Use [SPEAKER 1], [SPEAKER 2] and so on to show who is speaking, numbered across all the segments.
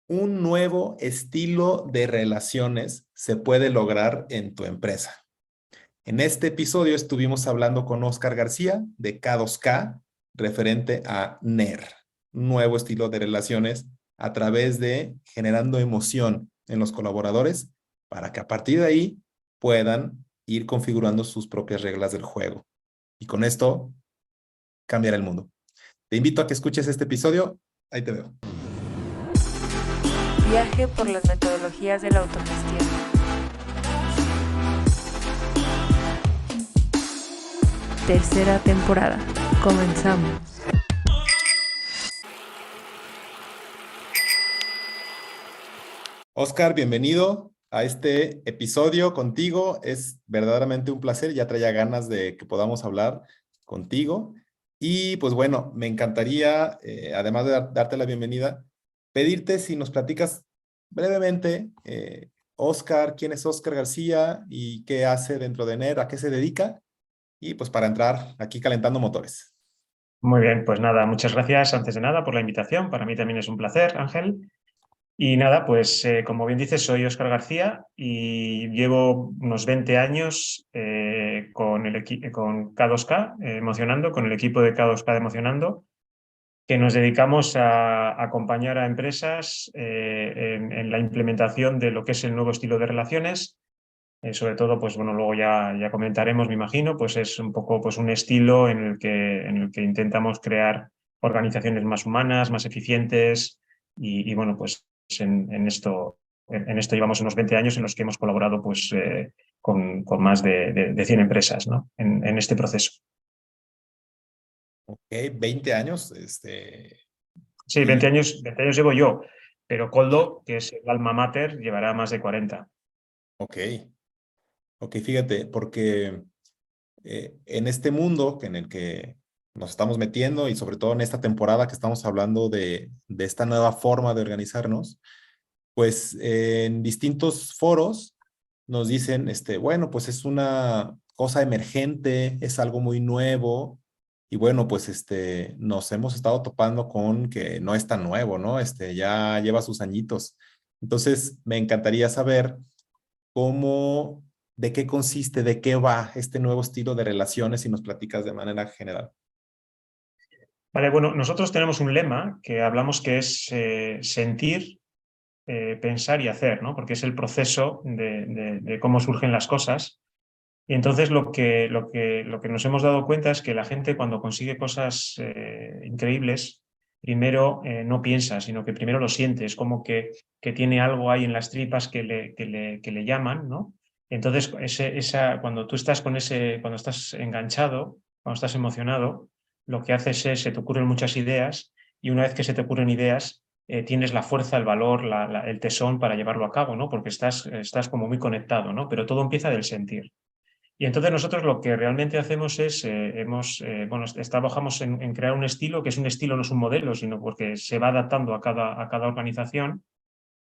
[SPEAKER 1] Un nuevo estilo de relaciones se puede lograr en tu empresa. En este episodio estuvimos hablando con Oscar García de K2K referente a NER, nuevo estilo de relaciones a través de generando emoción en los colaboradores para que a partir de ahí puedan ir configurando sus propias reglas del juego. Y con esto cambiar el mundo. Te invito a que escuches este episodio. Ahí te veo.
[SPEAKER 2] Viaje por las metodologías de la autogestión. Tercera temporada. Comenzamos.
[SPEAKER 1] Oscar, bienvenido a este episodio contigo. Es verdaderamente un placer. Ya traía ganas de que podamos hablar contigo. Y pues bueno, me encantaría, además de darte la bienvenida, pedirte si nos platicas brevemente, Oscar, quién es Oscar García y qué hace dentro de NER, a qué se dedica. Y pues para entrar aquí calentando motores.
[SPEAKER 3] Muy bien, pues nada, muchas gracias antes de nada por la invitación. Para mí también es un placer, Ángel. Y nada, pues como bien dices, soy Óscar García y llevo unos 20 años con K2K, Emocionando, con el equipo de K2K de Emocionando, que nos dedicamos a acompañar a empresas en la implementación de lo que es el nuevo estilo de relaciones. Sobre todo, pues bueno, luego ya comentaremos, me imagino, pues es un poco pues un estilo en el que intentamos crear organizaciones más humanas, más eficientes y bueno, pues en esto llevamos unos 20 años en los que hemos colaborado pues con más de 100 empresas, ¿no? En este proceso.
[SPEAKER 1] Ok, 20 años,
[SPEAKER 3] Sí,
[SPEAKER 1] y
[SPEAKER 3] 20 años llevo yo, pero Coldo, que es el alma mater, llevará más de 40.
[SPEAKER 1] ok, ok, fíjate, porque en este mundo en el que nos estamos metiendo y sobre todo en esta temporada que estamos hablando de esta nueva forma de organizarnos, pues en distintos foros nos dicen, bueno, pues es una cosa emergente, es algo muy nuevo y bueno, pues nos hemos estado topando con que no es tan nuevo, ¿no? Ya lleva sus añitos. Entonces, me encantaría saber cómo, de qué consiste, de qué va este nuevo estilo de relaciones si nos platicas de manera general.
[SPEAKER 3] Vale, bueno, nosotros tenemos un lema que hablamos que es sentir, pensar y hacer, ¿no? Porque es el proceso de cómo surgen las cosas. Y entonces lo que nos hemos dado cuenta es que la gente cuando consigue cosas increíbles, primero no piensa, sino que primero lo siente. Es como que tiene algo ahí en las tripas que le llaman, ¿no? Entonces, cuando tú estás cuando estás enganchado, cuando estás emocionado, lo que haces es, se te ocurren muchas ideas y una vez que se te ocurren ideas, tienes la fuerza, el valor, el tesón para llevarlo a cabo, ¿no? Porque estás como muy conectado, ¿no? Pero todo empieza del sentir. Y entonces nosotros lo que realmente hacemos es, trabajamos en crear un estilo, que es un estilo, no es un modelo, sino porque se va adaptando a cada organización.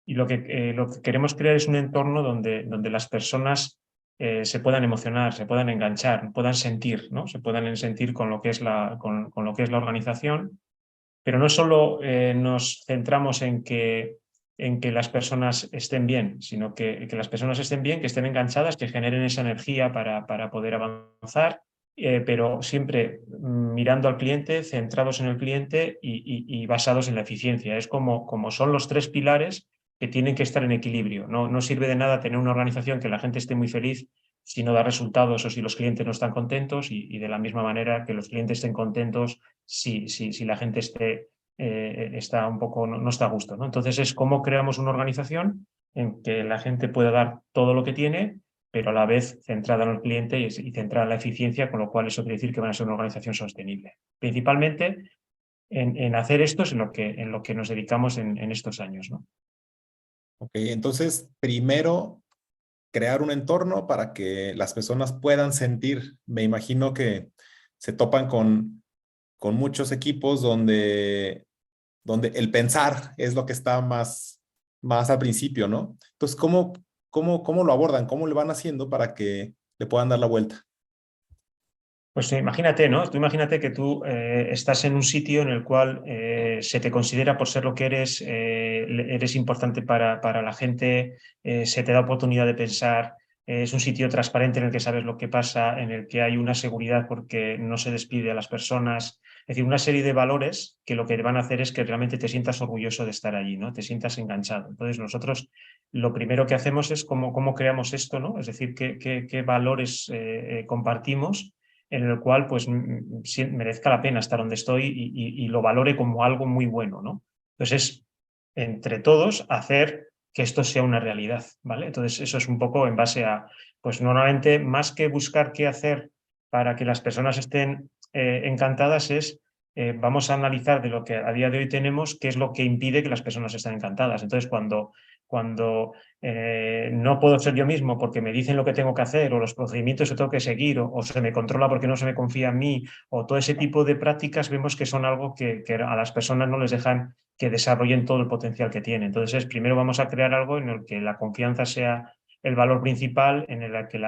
[SPEAKER 3] Y lo que queremos crear es un entorno donde las personas se puedan emocionar, se puedan enganchar, puedan sentir, ¿no? Se puedan sentir con lo que es la organización, pero no solo nos centramos en que las personas estén bien, sino que las personas estén bien, que estén enganchadas, que generen esa energía para poder avanzar, pero siempre mirando al cliente, centrados en el cliente y basados en la eficiencia. Es como son los tres pilares que tienen que estar en equilibrio. No sirve de nada tener una organización que la gente esté muy feliz si no da resultados o si los clientes no están contentos y de la misma manera que los clientes estén contentos si la gente está un poco, no está a gusto, ¿no? Entonces es cómo creamos una organización en que la gente pueda dar todo lo que tiene, pero a la vez centrada en el cliente y centrada en la eficiencia, con lo cual eso quiere decir que van a ser una organización sostenible. Principalmente en hacer esto es en lo que nos dedicamos en estos años, ¿no?
[SPEAKER 1] Ok, entonces, primero, crear un entorno para que las personas puedan sentir. Me imagino que se topan con muchos equipos donde el pensar es lo que está más al principio, ¿no? Entonces, ¿cómo lo abordan? ¿Cómo le van haciendo para que le puedan dar la vuelta?
[SPEAKER 3] Pues imagínate, ¿no? Tú imagínate que tú estás en un sitio en el cual se te considera por ser lo que eres, eres importante para la gente, se te da oportunidad de pensar, es un sitio transparente en el que sabes lo que pasa, en el que hay una seguridad porque no se despide a las personas, es decir, una serie de valores que lo que van a hacer es que realmente te sientas orgulloso de estar allí, ¿no? Te sientas enganchado. Entonces nosotros lo primero que hacemos es cómo creamos esto, ¿no? Es decir, qué valores compartimos en el cual pues merezca la pena estar donde estoy y lo valore como algo muy bueno, ¿no? Entonces es, entre todos, hacer que esto sea una realidad, ¿vale? Entonces eso es un poco en base a, pues normalmente más que buscar qué hacer para que las personas estén encantadas es vamos a analizar de lo que a día de hoy tenemos qué es lo que impide que las personas estén encantadas. Entonces cuando no puedo ser yo mismo porque me dicen lo que tengo que hacer o los procedimientos que tengo que seguir o se me controla porque no se me confía en mí o todo ese tipo de prácticas vemos que son algo que a las personas no les dejan que desarrollen todo el potencial que tienen. Entonces, primero vamos a crear algo en el que la confianza sea el valor principal, en el que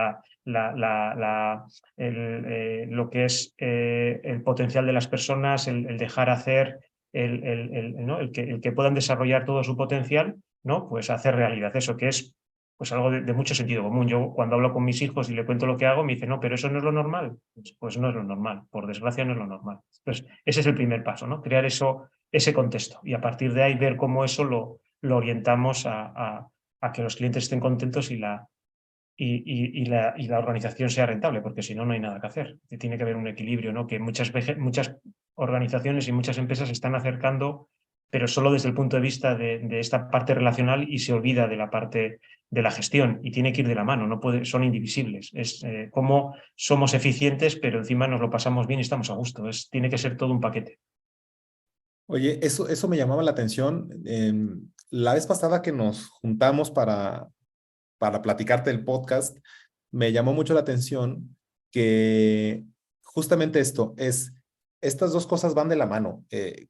[SPEAKER 3] lo que es el potencial de las personas, el dejar hacer, ¿no? el que puedan desarrollar todo su potencial, ¿no? Pues hacer realidad eso, que es pues algo de mucho sentido común. Yo cuando hablo con mis hijos y le cuento lo que hago, me dicen, no, pero eso no es lo normal. Pues no es lo normal, por desgracia no es lo normal. Entonces, ese es el primer paso, ¿no? Crear eso, ese contexto y a partir de ahí ver cómo eso lo orientamos a que los clientes estén contentos y la organización sea rentable, porque si no, no hay nada que hacer. Tiene que haber un equilibrio, ¿no? Que muchas organizaciones y muchas empresas se están acercando, pero solo desde el punto de vista de esta parte relacional y se olvida de la parte de la gestión y tiene que ir de la mano, no puede, son indivisibles. Es cómo somos eficientes, pero encima nos lo pasamos bien y estamos a gusto. Tiene que ser todo un paquete.
[SPEAKER 1] Oye, eso me llamaba la atención. La vez pasada que nos juntamos para platicarte el podcast, me llamó mucho la atención que justamente estas dos cosas van de la mano. El,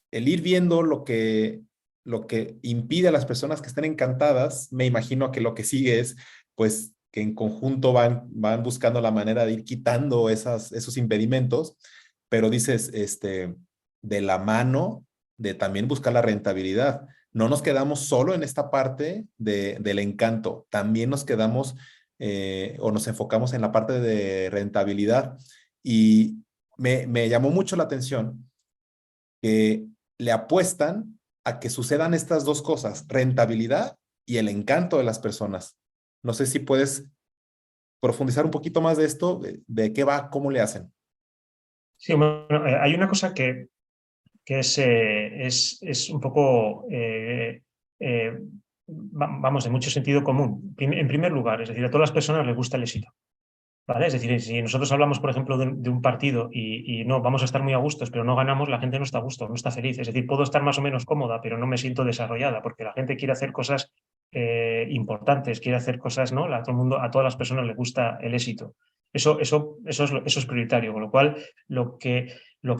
[SPEAKER 1] el ir viendo lo que impide a las personas que estén encantadas, me imagino que lo que sigue es, pues, que en conjunto van buscando la manera de ir quitando esos impedimentos, pero dices, de la mano de también buscar la rentabilidad. No nos quedamos solo en esta parte del encanto, también nos quedamos o nos enfocamos en la parte de rentabilidad. Y me llamó mucho la atención que le apuestan a que sucedan estas dos cosas, rentabilidad y el encanto de las personas. No sé si puedes profundizar un poquito más de esto, de qué va, cómo le hacen.
[SPEAKER 3] Sí, bueno, hay una cosa que es un poco, vamos, de mucho sentido común. En primer lugar, es decir, a todas las personas les gusta el éxito. ¿Vale? Es decir, si nosotros hablamos, por ejemplo, de un partido y no, vamos a estar muy a gustos, pero no ganamos, la gente no está a gusto, no está feliz. Es decir, puedo estar más o menos cómoda, pero no me siento desarrollada, porque la gente quiere hacer cosas importantes, quiere hacer cosas, ¿no? A todo el mundo, a todas las personas les gusta el éxito. Eso es prioritario, con lo cual lo que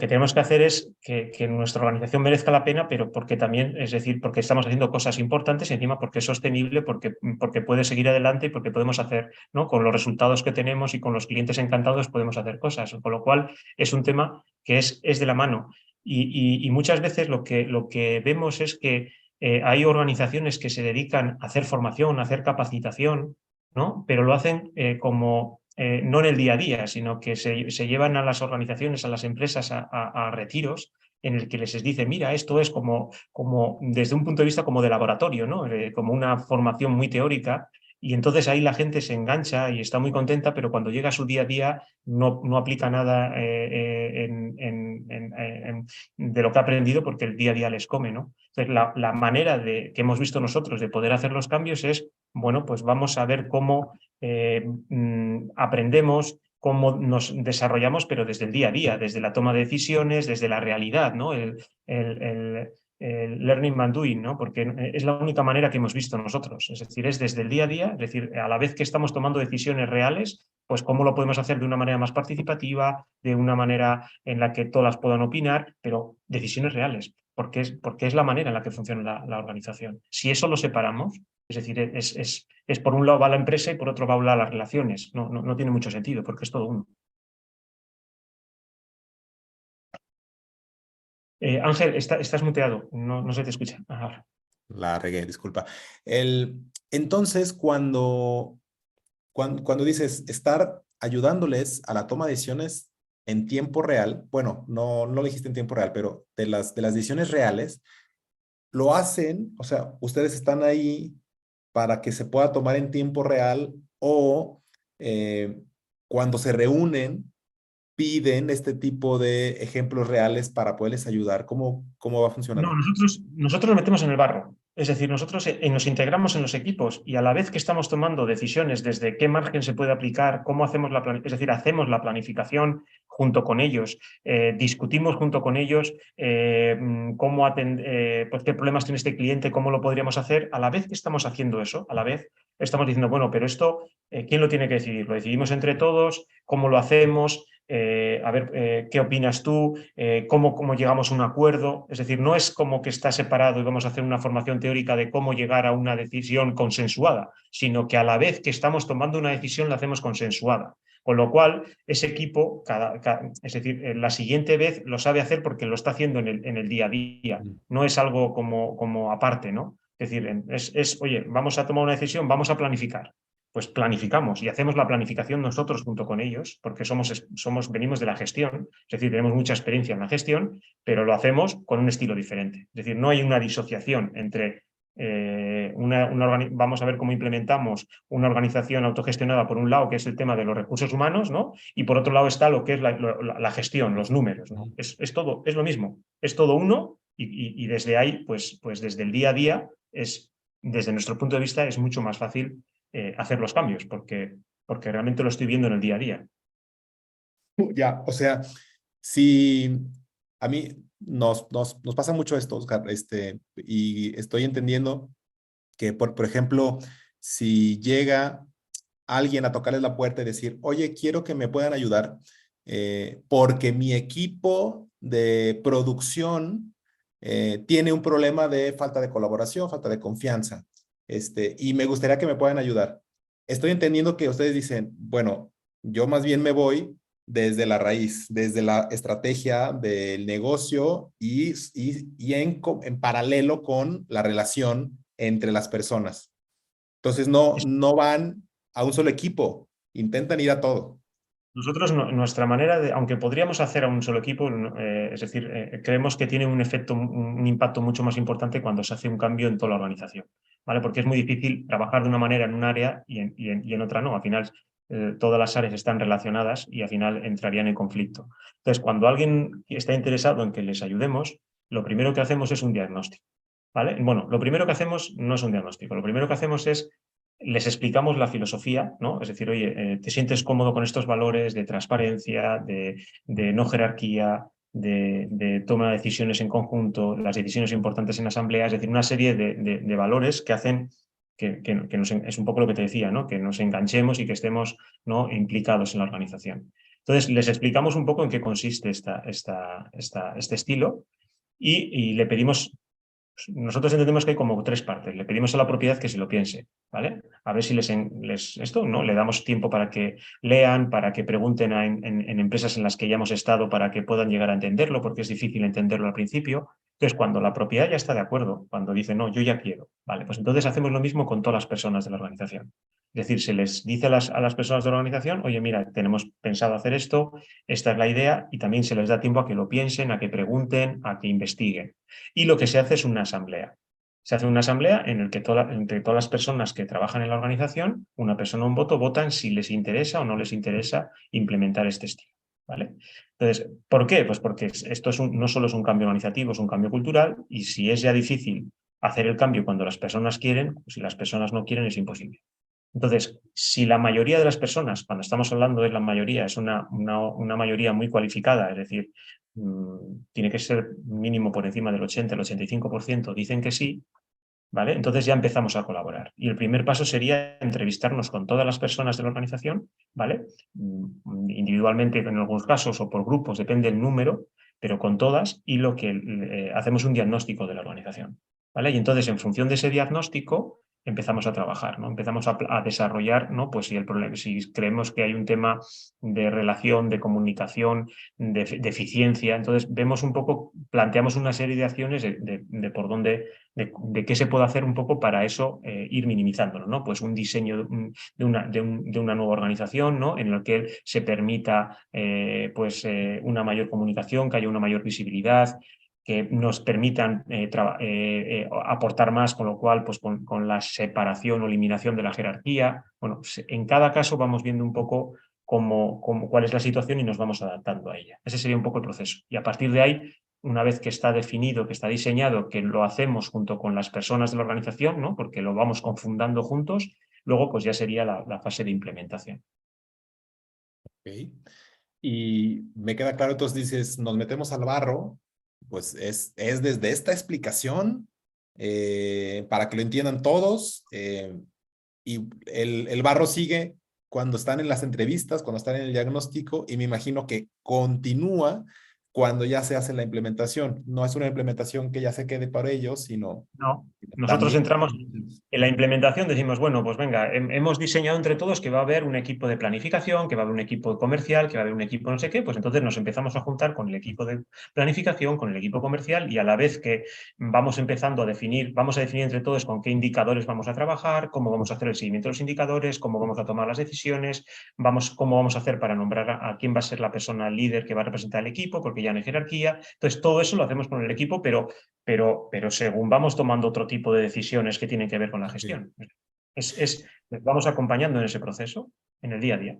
[SPEAKER 3] tenemos que hacer es que nuestra organización merezca la pena, pero porque también, es decir, porque estamos haciendo cosas importantes y encima porque es sostenible, porque puede seguir adelante y porque podemos hacer, ¿no? Con los resultados que tenemos y con los clientes encantados podemos hacer cosas, con lo cual es un tema que es de la mano. Y muchas veces lo que vemos es que hay organizaciones que se dedican a hacer formación, a hacer capacitación, ¿no? Pero lo hacen como no en el día a día, sino que se llevan a las organizaciones, a las empresas a retiros en el que les dice, mira, esto es como desde un punto de vista como de laboratorio, ¿no? Como una formación muy teórica. Y entonces ahí la gente se engancha y está muy contenta, pero cuando llega a su día a día no aplica nada de lo que ha aprendido porque el día a día les come, ¿no? Entonces la manera que hemos visto nosotros de poder hacer los cambios es, bueno, pues vamos a ver cómo aprendemos, cómo nos desarrollamos, pero desde el día a día, desde la toma de decisiones, desde la realidad, ¿no? El learning and doing, ¿no? Porque es la única manera que hemos visto nosotros. Es decir, es desde el día a día, es decir, a la vez que estamos tomando decisiones reales, pues cómo lo podemos hacer de una manera más participativa, de una manera en la que todas puedan opinar, pero decisiones reales, porque es la manera en la que funciona la organización. Si eso lo separamos, es decir, es por un lado va la empresa y por otro va las relaciones. No tiene mucho sentido porque es todo uno. Ángel, estás muteado, no se te escucha. Ahora.
[SPEAKER 1] La regué, disculpa. Entonces, cuando dices estar ayudándoles a la toma de decisiones en tiempo real, bueno, no lo dijiste en tiempo real, pero de las decisiones reales, lo hacen, o sea, ustedes están ahí para que se pueda tomar en tiempo real o eh, cuando se reúnen, piden este tipo de ejemplos reales para poderles ayudar. ¿Cómo va
[SPEAKER 3] No,
[SPEAKER 1] funcionando?
[SPEAKER 3] nosotros nos metemos en el barro. Es decir, nosotros nos integramos en los equipos y a la vez que estamos tomando decisiones desde qué margen se puede aplicar, cómo hacemos es decir, hacemos la planificación junto con ellos, discutimos junto con ellos pues qué problemas tiene este cliente, cómo lo podríamos hacer. A la vez que estamos haciendo eso, a la vez estamos diciendo, bueno, pero esto, ¿quién lo tiene que decidir? ¿Lo decidimos entre todos? ¿Cómo lo hacemos? A ver, ¿qué opinas tú? ¿Cómo llegamos a un acuerdo? Es decir, no es como que está separado y vamos a hacer una formación teórica de cómo llegar a una decisión consensuada, sino que a la vez que estamos tomando una decisión la hacemos consensuada. Con lo cual, ese equipo, es decir, la siguiente vez lo sabe hacer porque lo está haciendo en el día a día. No es algo como aparte, ¿no? Es decir, oye, vamos a tomar una decisión, vamos a planificar. Pues planificamos y hacemos la planificación nosotros junto con ellos, porque venimos de la gestión, es decir, tenemos mucha experiencia en la gestión, pero lo hacemos con un estilo diferente. Es decir, no hay una disociación entre vamos a ver cómo implementamos una organización autogestionada por un lado, que es el tema de los recursos humanos, ¿no? Y por otro lado está lo que es la gestión, los números, ¿no? Es todo, es lo mismo, es todo uno y desde ahí, pues desde el día a día, desde nuestro punto de vista, es mucho más fácil hacer los cambios, porque realmente lo estoy viendo en el día a día.
[SPEAKER 1] Ya, o sea, si a mí nos pasa mucho esto, Oscar, y estoy entendiendo que, por ejemplo, si llega alguien a tocarles la puerta y decir, oye, quiero que me puedan ayudar, porque mi equipo de producción tiene un problema de falta de colaboración, falta de confianza, y me gustaría que me puedan ayudar. Estoy entendiendo que ustedes dicen, bueno, yo más bien me voy desde la raíz, desde la estrategia del negocio y en paralelo con la relación entre las personas. Entonces no van a un solo equipo, intentan ir a todo.
[SPEAKER 3] Nosotros, nuestra manera de, aunque podríamos hacer a un solo equipo, es decir, creemos que tiene un efecto, un impacto mucho más importante cuando se hace un cambio en toda la organización, ¿vale? Porque es muy difícil trabajar de una manera en un área y en otra no. Al final, todas las áreas están relacionadas y al final entrarían en conflicto. Entonces, cuando alguien está interesado en que les ayudemos, lo primero que hacemos es un diagnóstico, ¿vale? Bueno, lo primero que hacemos no es un diagnóstico, lo primero que hacemos es les explicamos la filosofía, ¿no? Es decir, oye, ¿te sientes cómodo con estos valores de transparencia, de no jerarquía, de toma de decisiones en conjunto, las decisiones importantes en asamblea? Es decir, una serie de valores que hacen es un poco lo que te decía, ¿no? Que nos enganchemos y que estemos, ¿no?, implicados en la organización. Entonces, les explicamos un poco en qué consiste este estilo y le pedimos. Nosotros entendemos que hay como tres partes. Le pedimos a la propiedad que se lo piense, ¿vale? A ver si esto, ¿no? Le damos tiempo para que lean, para que pregunten en empresas en las que ya hemos estado para que puedan llegar a entenderlo, porque es difícil entenderlo al principio. Entonces, cuando la propiedad ya está de acuerdo, cuando dice, no, yo ya quiero, ¿vale? Pues entonces hacemos lo mismo con todas las personas de la organización. Es decir, se les dice a las personas de la organización, oye, mira, tenemos pensado hacer esto, esta es la idea, y también se les da tiempo a que lo piensen, a que pregunten, a que investiguen. Y lo que se hace es una asamblea. Se hace una asamblea en la que entre todas las personas que trabajan en la organización, una persona o un voto votan si les interesa o no les interesa implementar este estilo, ¿vale? Entonces, ¿por qué? Pues porque esto no solo es un cambio organizativo, es un cambio cultural, y si es ya difícil hacer el cambio cuando las personas quieren, pues si las personas no quieren es imposible. Entonces, si la mayoría de las personas, cuando estamos hablando de la mayoría, es una mayoría muy cualificada, es decir, tiene que ser mínimo por encima del 80, el 85%, dicen que sí, ¿vale? Entonces ya empezamos a colaborar. Y el primer paso sería entrevistarnos con todas las personas de la organización, ¿vale? Individualmente en algunos casos o por grupos, depende del número, pero con todas, y lo que hacemos un diagnóstico de la organización, ¿vale? Y entonces, en función de ese diagnóstico, empezamos a trabajar, ¿no? Empezamos a desarrollar, ¿no? Pues si creemos que hay un tema de relación, de comunicación, de eficiencia, entonces vemos un poco, planteamos una serie de acciones de por dónde, de qué se puede hacer un poco para eso, ir minimizándolo, ¿no? Pues un diseño de una nueva organización, ¿no? En el que se permita una mayor comunicación, que haya una mayor visibilidad, que nos permitan aportar más, con lo cual, pues con la separación o eliminación de la jerarquía. Bueno, en cada caso vamos viendo un poco cuál es la situación y nos vamos adaptando a ella. Ese sería un poco el proceso. Y a partir de ahí, una vez que está definido, que está diseñado, que lo hacemos junto con las personas de la organización, ¿no? Porque lo vamos confundando juntos, luego pues ya sería la fase de implementación.
[SPEAKER 1] Ok. Y me queda claro, entonces dices, nos metemos al barro, pues es desde esta explicación, para que lo entiendan todos, y el barro sigue cuando están en las entrevistas, cuando están en el diagnóstico, y me imagino que continúa cuando ya se hace la implementación. No es una implementación que ya se quede para ellos, sino
[SPEAKER 3] No, nosotros
[SPEAKER 1] también.
[SPEAKER 3] entramos en la implementación, decimos, bueno, pues venga, hemos diseñado entre todos que va a haber un equipo de planificación, que va a haber un equipo comercial, que va a haber un equipo no sé qué, pues entonces nos empezamos a juntar con el equipo de planificación, con el equipo comercial, y a la vez que vamos empezando a definir, vamos a definir entre todos con qué indicadores vamos a trabajar, cómo vamos a hacer el seguimiento de los indicadores, cómo vamos a tomar las decisiones, cómo vamos a hacer para nombrar a quién va a ser la persona líder que va a representar el equipo, porque ya no hay jerarquía. Entonces todo eso lo hacemos con el equipo, pero según vamos tomando otro tipo de decisiones que tienen que ver con la gestión. Vamos acompañando en ese proceso, en el día a día.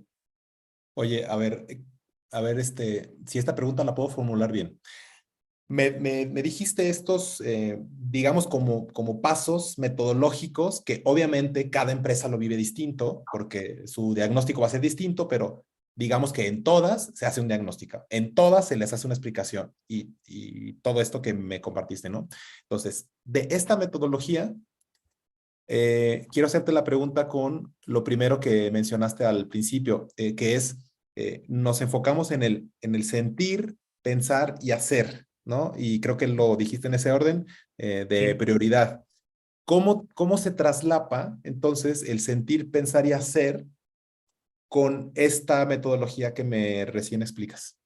[SPEAKER 1] Oye, a ver, si esta pregunta la puedo formular bien. Me dijiste estos, digamos, como pasos metodológicos que obviamente cada empresa lo vive distinto porque su diagnóstico va a ser distinto, pero digamos que en todas se hace un diagnóstico, en todas se les hace una explicación y todo esto que me compartiste, ¿no? Entonces, de esta metodología, quiero hacerte la pregunta con lo primero que mencionaste al principio, que es, nos enfocamos en el sentir, pensar y hacer, ¿no? Y creo que lo dijiste en ese orden, de
[SPEAKER 3] Sí.
[SPEAKER 1] prioridad. ¿Cómo se traslapa entonces el sentir, pensar y hacer con esta metodología que me recién explicas?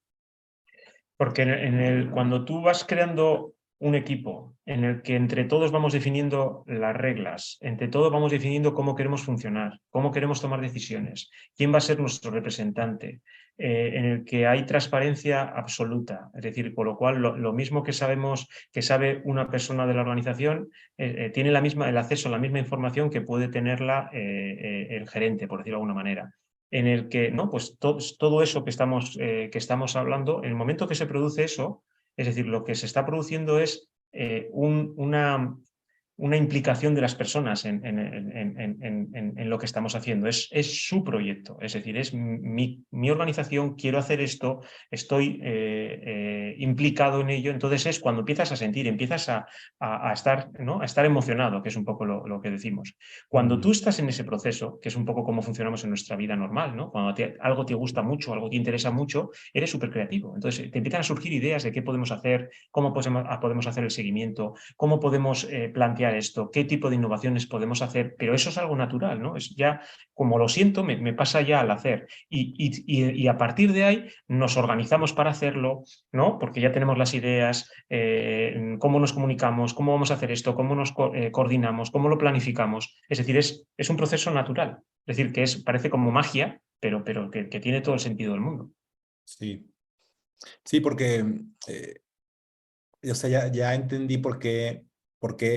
[SPEAKER 3] Porque cuando tú vas creando un equipo en el que entre todos vamos definiendo las reglas, entre todos vamos definiendo cómo queremos funcionar, cómo queremos tomar decisiones, quién va a ser nuestro representante, en el que hay transparencia absoluta, es decir, con lo cual lo mismo que sabemos que sabe una persona de la organización, tiene el acceso a la misma información que puede tenerla el gerente, por decirlo de alguna manera, en el que, ¿no? Pues todo eso que estamos hablando, en el momento que se produce eso, es decir, lo que se está produciendo es una implicación de las personas en lo que estamos haciendo. Es su proyecto, es decir, es mi organización, quiero hacer esto, estoy implicado en ello. Entonces es cuando empiezas a sentir, empiezas a estar, ¿no? A estar emocionado, que es un poco lo que decimos. Cuando tú estás en ese proceso, que es un poco como funcionamos en nuestra vida normal, ¿no? Cuando algo te gusta mucho, algo te interesa mucho, eres súper creativo. Entonces te empiezan a surgir ideas de qué podemos hacer, cómo podemos hacer el seguimiento, cómo podemos plantear esto, qué tipo de innovaciones podemos hacer, pero eso es algo natural, ¿no? Es ya, como lo siento, me pasa ya al hacer. Y a partir de ahí nos organizamos para hacerlo, ¿no? Porque ya tenemos las ideas, cómo nos comunicamos, cómo vamos a hacer esto, cómo nos coordinamos, cómo lo planificamos. Es decir, es un proceso natural. Es decir, que parece como magia, pero que tiene todo el sentido del mundo.
[SPEAKER 1] Sí, sí, porque, o sea, ya entendí por qué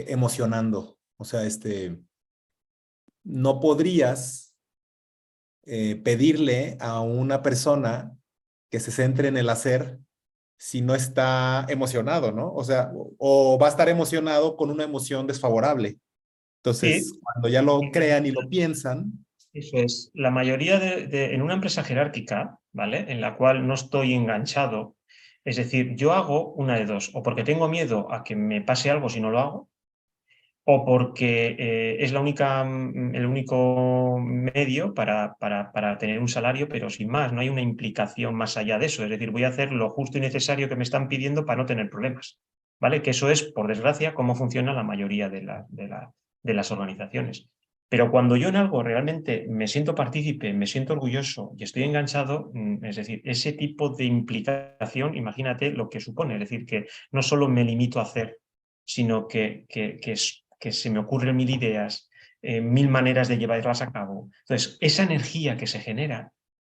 [SPEAKER 1] emocionando. O sea, no podrías pedirle a una persona que se centre en el hacer si no está emocionado, ¿no? O sea, o va a estar emocionado con una emoción desfavorable.
[SPEAKER 3] Sí,
[SPEAKER 1] Entonces, cuando ya lo crean y lo piensan.
[SPEAKER 3] eso es. La mayoría en una empresa jerárquica, ¿vale? En la cual no estoy enganchado, es decir, yo hago una de dos, o porque tengo miedo a que me pase algo si no lo hago, o porque es el único medio para tener un salario, pero sin más, no hay una implicación más allá de eso. Es decir, voy a hacer lo justo y necesario que me están pidiendo para no tener problemas, ¿vale? Que eso es, por desgracia, cómo funciona la mayoría de las organizaciones. Pero cuando yo en algo realmente me siento partícipe, me siento orgulloso y estoy enganchado, es decir, ese tipo de implicación, imagínate lo que supone. Es decir, que no solo me limito a hacer, sino que se me ocurren mil ideas, mil maneras de llevarlas a cabo. Entonces, esa energía que se genera,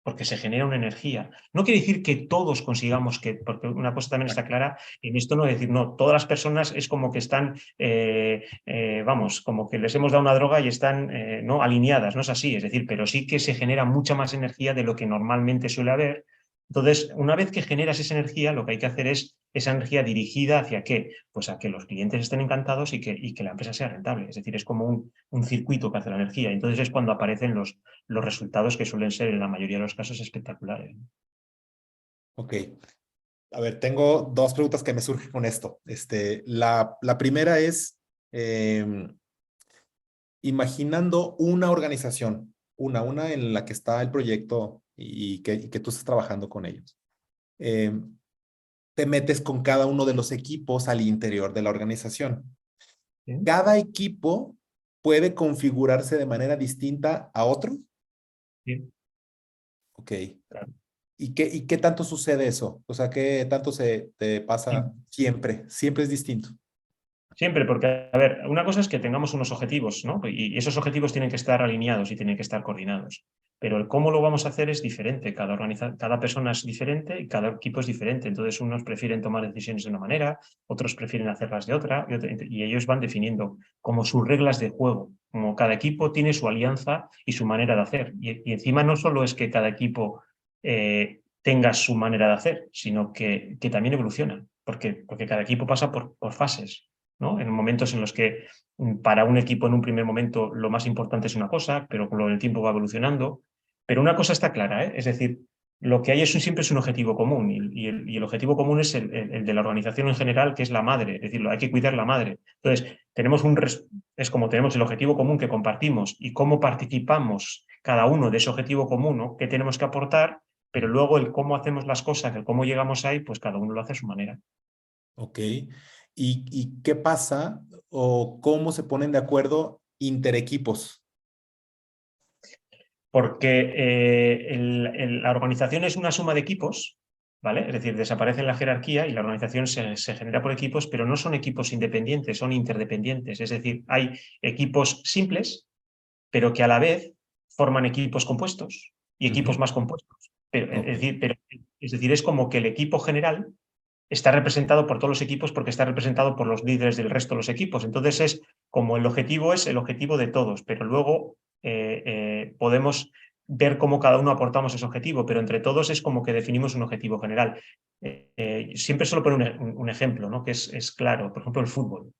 [SPEAKER 3] porque se genera una energía, no quiere decir que todos consigamos que, porque una cosa también está clara, en esto no es decir, no, todas las personas es como que están, vamos, como que les hemos dado una droga y están no alineadas, no es así, es decir, pero sí que se genera mucha más energía de lo que normalmente suele haber. Entonces, una vez que generas esa energía, lo que hay que hacer es esa energía dirigida hacia qué, pues a que los clientes estén encantados y que la empresa sea rentable. Es decir, es como un circuito que hace la energía. Entonces es cuando aparecen los resultados que suelen ser en la mayoría de los casos espectaculares.
[SPEAKER 1] Ok. A ver, tengo dos preguntas que me surgen con esto. La primera es, imaginando una organización, una en la que está el proyecto y que tú estás trabajando con ellos. Te metes con cada uno de los equipos al interior de la organización.
[SPEAKER 3] ¿Sí?
[SPEAKER 1] Cada equipo puede configurarse de manera distinta a otro.
[SPEAKER 3] Sí,
[SPEAKER 1] Ok.
[SPEAKER 3] claro.
[SPEAKER 1] ¿Y qué tanto sucede eso? O sea, ¿qué tanto se te pasa siempre? Siempre es distinto.
[SPEAKER 3] Siempre, porque, a ver, una cosa es que tengamos unos objetivos, ¿no? Y esos objetivos tienen que estar alineados y tienen que estar coordinados. Pero el cómo lo vamos a hacer es diferente. Cada persona es diferente y cada equipo es diferente. Entonces, unos prefieren tomar decisiones de una manera, otros prefieren hacerlas de otra, y ellos van definiendo como sus reglas de juego. Como cada equipo tiene su alianza y su manera de hacer. Y encima no solo es que cada equipo tenga su manera de hacer, sino que también evoluciona, porque cada equipo pasa por fases. ¿No? En momentos en los que para un equipo en un primer momento lo más importante es una cosa, pero con el tiempo va evolucionando. Pero una cosa está clara, ¿eh? Es decir, lo que hay siempre es un objetivo común y el objetivo común es el de la organización en general, que es la madre, es decir, hay que cuidar la madre. Entonces, es como tenemos el objetivo común que compartimos y cómo participamos cada uno de ese objetivo común, ¿no? ¿Qué tenemos que aportar? Pero luego el cómo hacemos las cosas, el cómo llegamos ahí, pues cada uno lo hace a su manera.
[SPEAKER 1] Ok. ¿Y qué pasa o cómo se ponen de acuerdo interequipos?
[SPEAKER 3] Porque la organización es una suma de equipos, ¿vale? Es decir, desaparece la jerarquía y la organización se genera por equipos, pero no son equipos independientes, son interdependientes. Es decir, hay equipos simples, pero que a la vez forman equipos compuestos y equipos
[SPEAKER 1] Ujú.
[SPEAKER 3] más compuestos.
[SPEAKER 1] Ok.
[SPEAKER 3] Es decir, es como que el equipo general está representado por todos los equipos porque está representado por los líderes del resto de los equipos. Entonces es como el objetivo es el objetivo de todos, pero luego podemos ver cómo cada uno aportamos ese objetivo, pero entre todos es como que definimos un objetivo general. Siempre solo poner un ejemplo, ¿no? Que es claro, por ejemplo, el fútbol.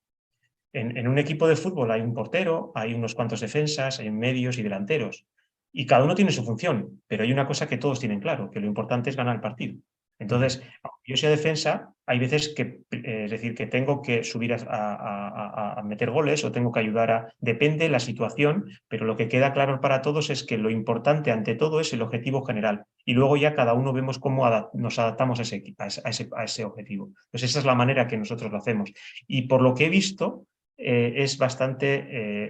[SPEAKER 3] En un equipo de fútbol hay un portero, hay unos cuantos defensas, hay medios y delanteros. Y cada uno tiene su función, pero hay una cosa que todos tienen claro, que lo importante es ganar el partido.
[SPEAKER 1] Ujú.
[SPEAKER 3] Entonces, aunque yo sea defensa, hay veces que, es decir, que tengo que subir a meter goles o tengo que ayudar a... Depende de la situación, pero lo que queda claro para todos es que lo importante ante todo es el objetivo general. Y luego ya cada uno vemos cómo nos adaptamos a ese objetivo. Entonces, esa es la manera que nosotros lo hacemos. Y por lo que he visto, es bastante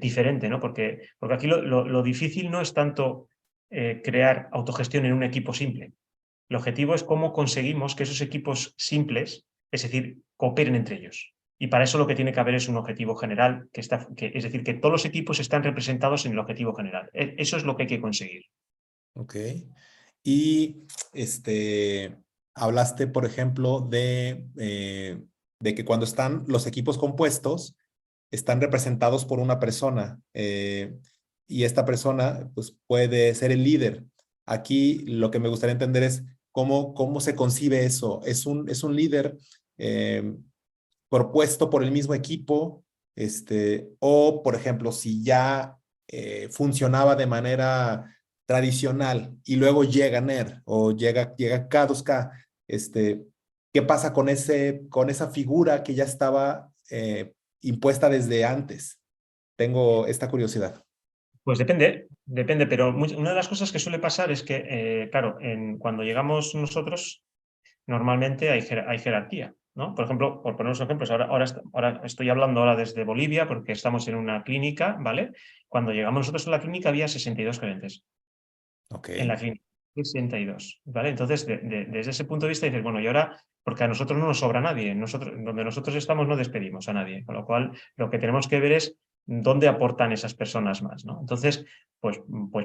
[SPEAKER 3] diferente, ¿no? Porque aquí lo difícil no es tanto crear autogestión en un equipo simple. El objetivo es cómo conseguimos que esos equipos simples, es decir, cooperen entre ellos. Y para eso lo que tiene que haber es un objetivo general, es decir, que todos los equipos están representados en el objetivo general. Eso es lo que hay que conseguir.
[SPEAKER 1] Ok. Y hablaste, por ejemplo, de que cuando están los equipos compuestos, están representados por una persona y esta persona pues, puede ser el líder. Aquí lo que me gustaría entender es cómo se concibe eso. ¿Es un líder eh, propuesto por el mismo equipo? O, por ejemplo, si ya funcionaba de manera tradicional y luego llega NER o llega K2K, ¿qué pasa con esa figura que ya estaba impuesta desde antes? Tengo esta curiosidad.
[SPEAKER 3] Pues depende, pero una de las cosas que suele pasar es que, claro, cuando llegamos nosotros, normalmente hay jerarquía. ¿no? Por ejemplo, por poner unos ejemplos, ahora estoy hablando ahora desde Bolivia porque estamos en una clínica, ¿vale? Cuando llegamos nosotros a la clínica había 62 gerentes
[SPEAKER 1] Ok,
[SPEAKER 3] en la clínica. 62, ¿vale? Entonces, desde ese punto de vista dices, bueno, y ahora, porque a nosotros no nos sobra nadie, donde nosotros estamos no despedimos a nadie, con lo cual lo que tenemos que ver es dónde aportan esas personas más, ¿no? Entonces, pues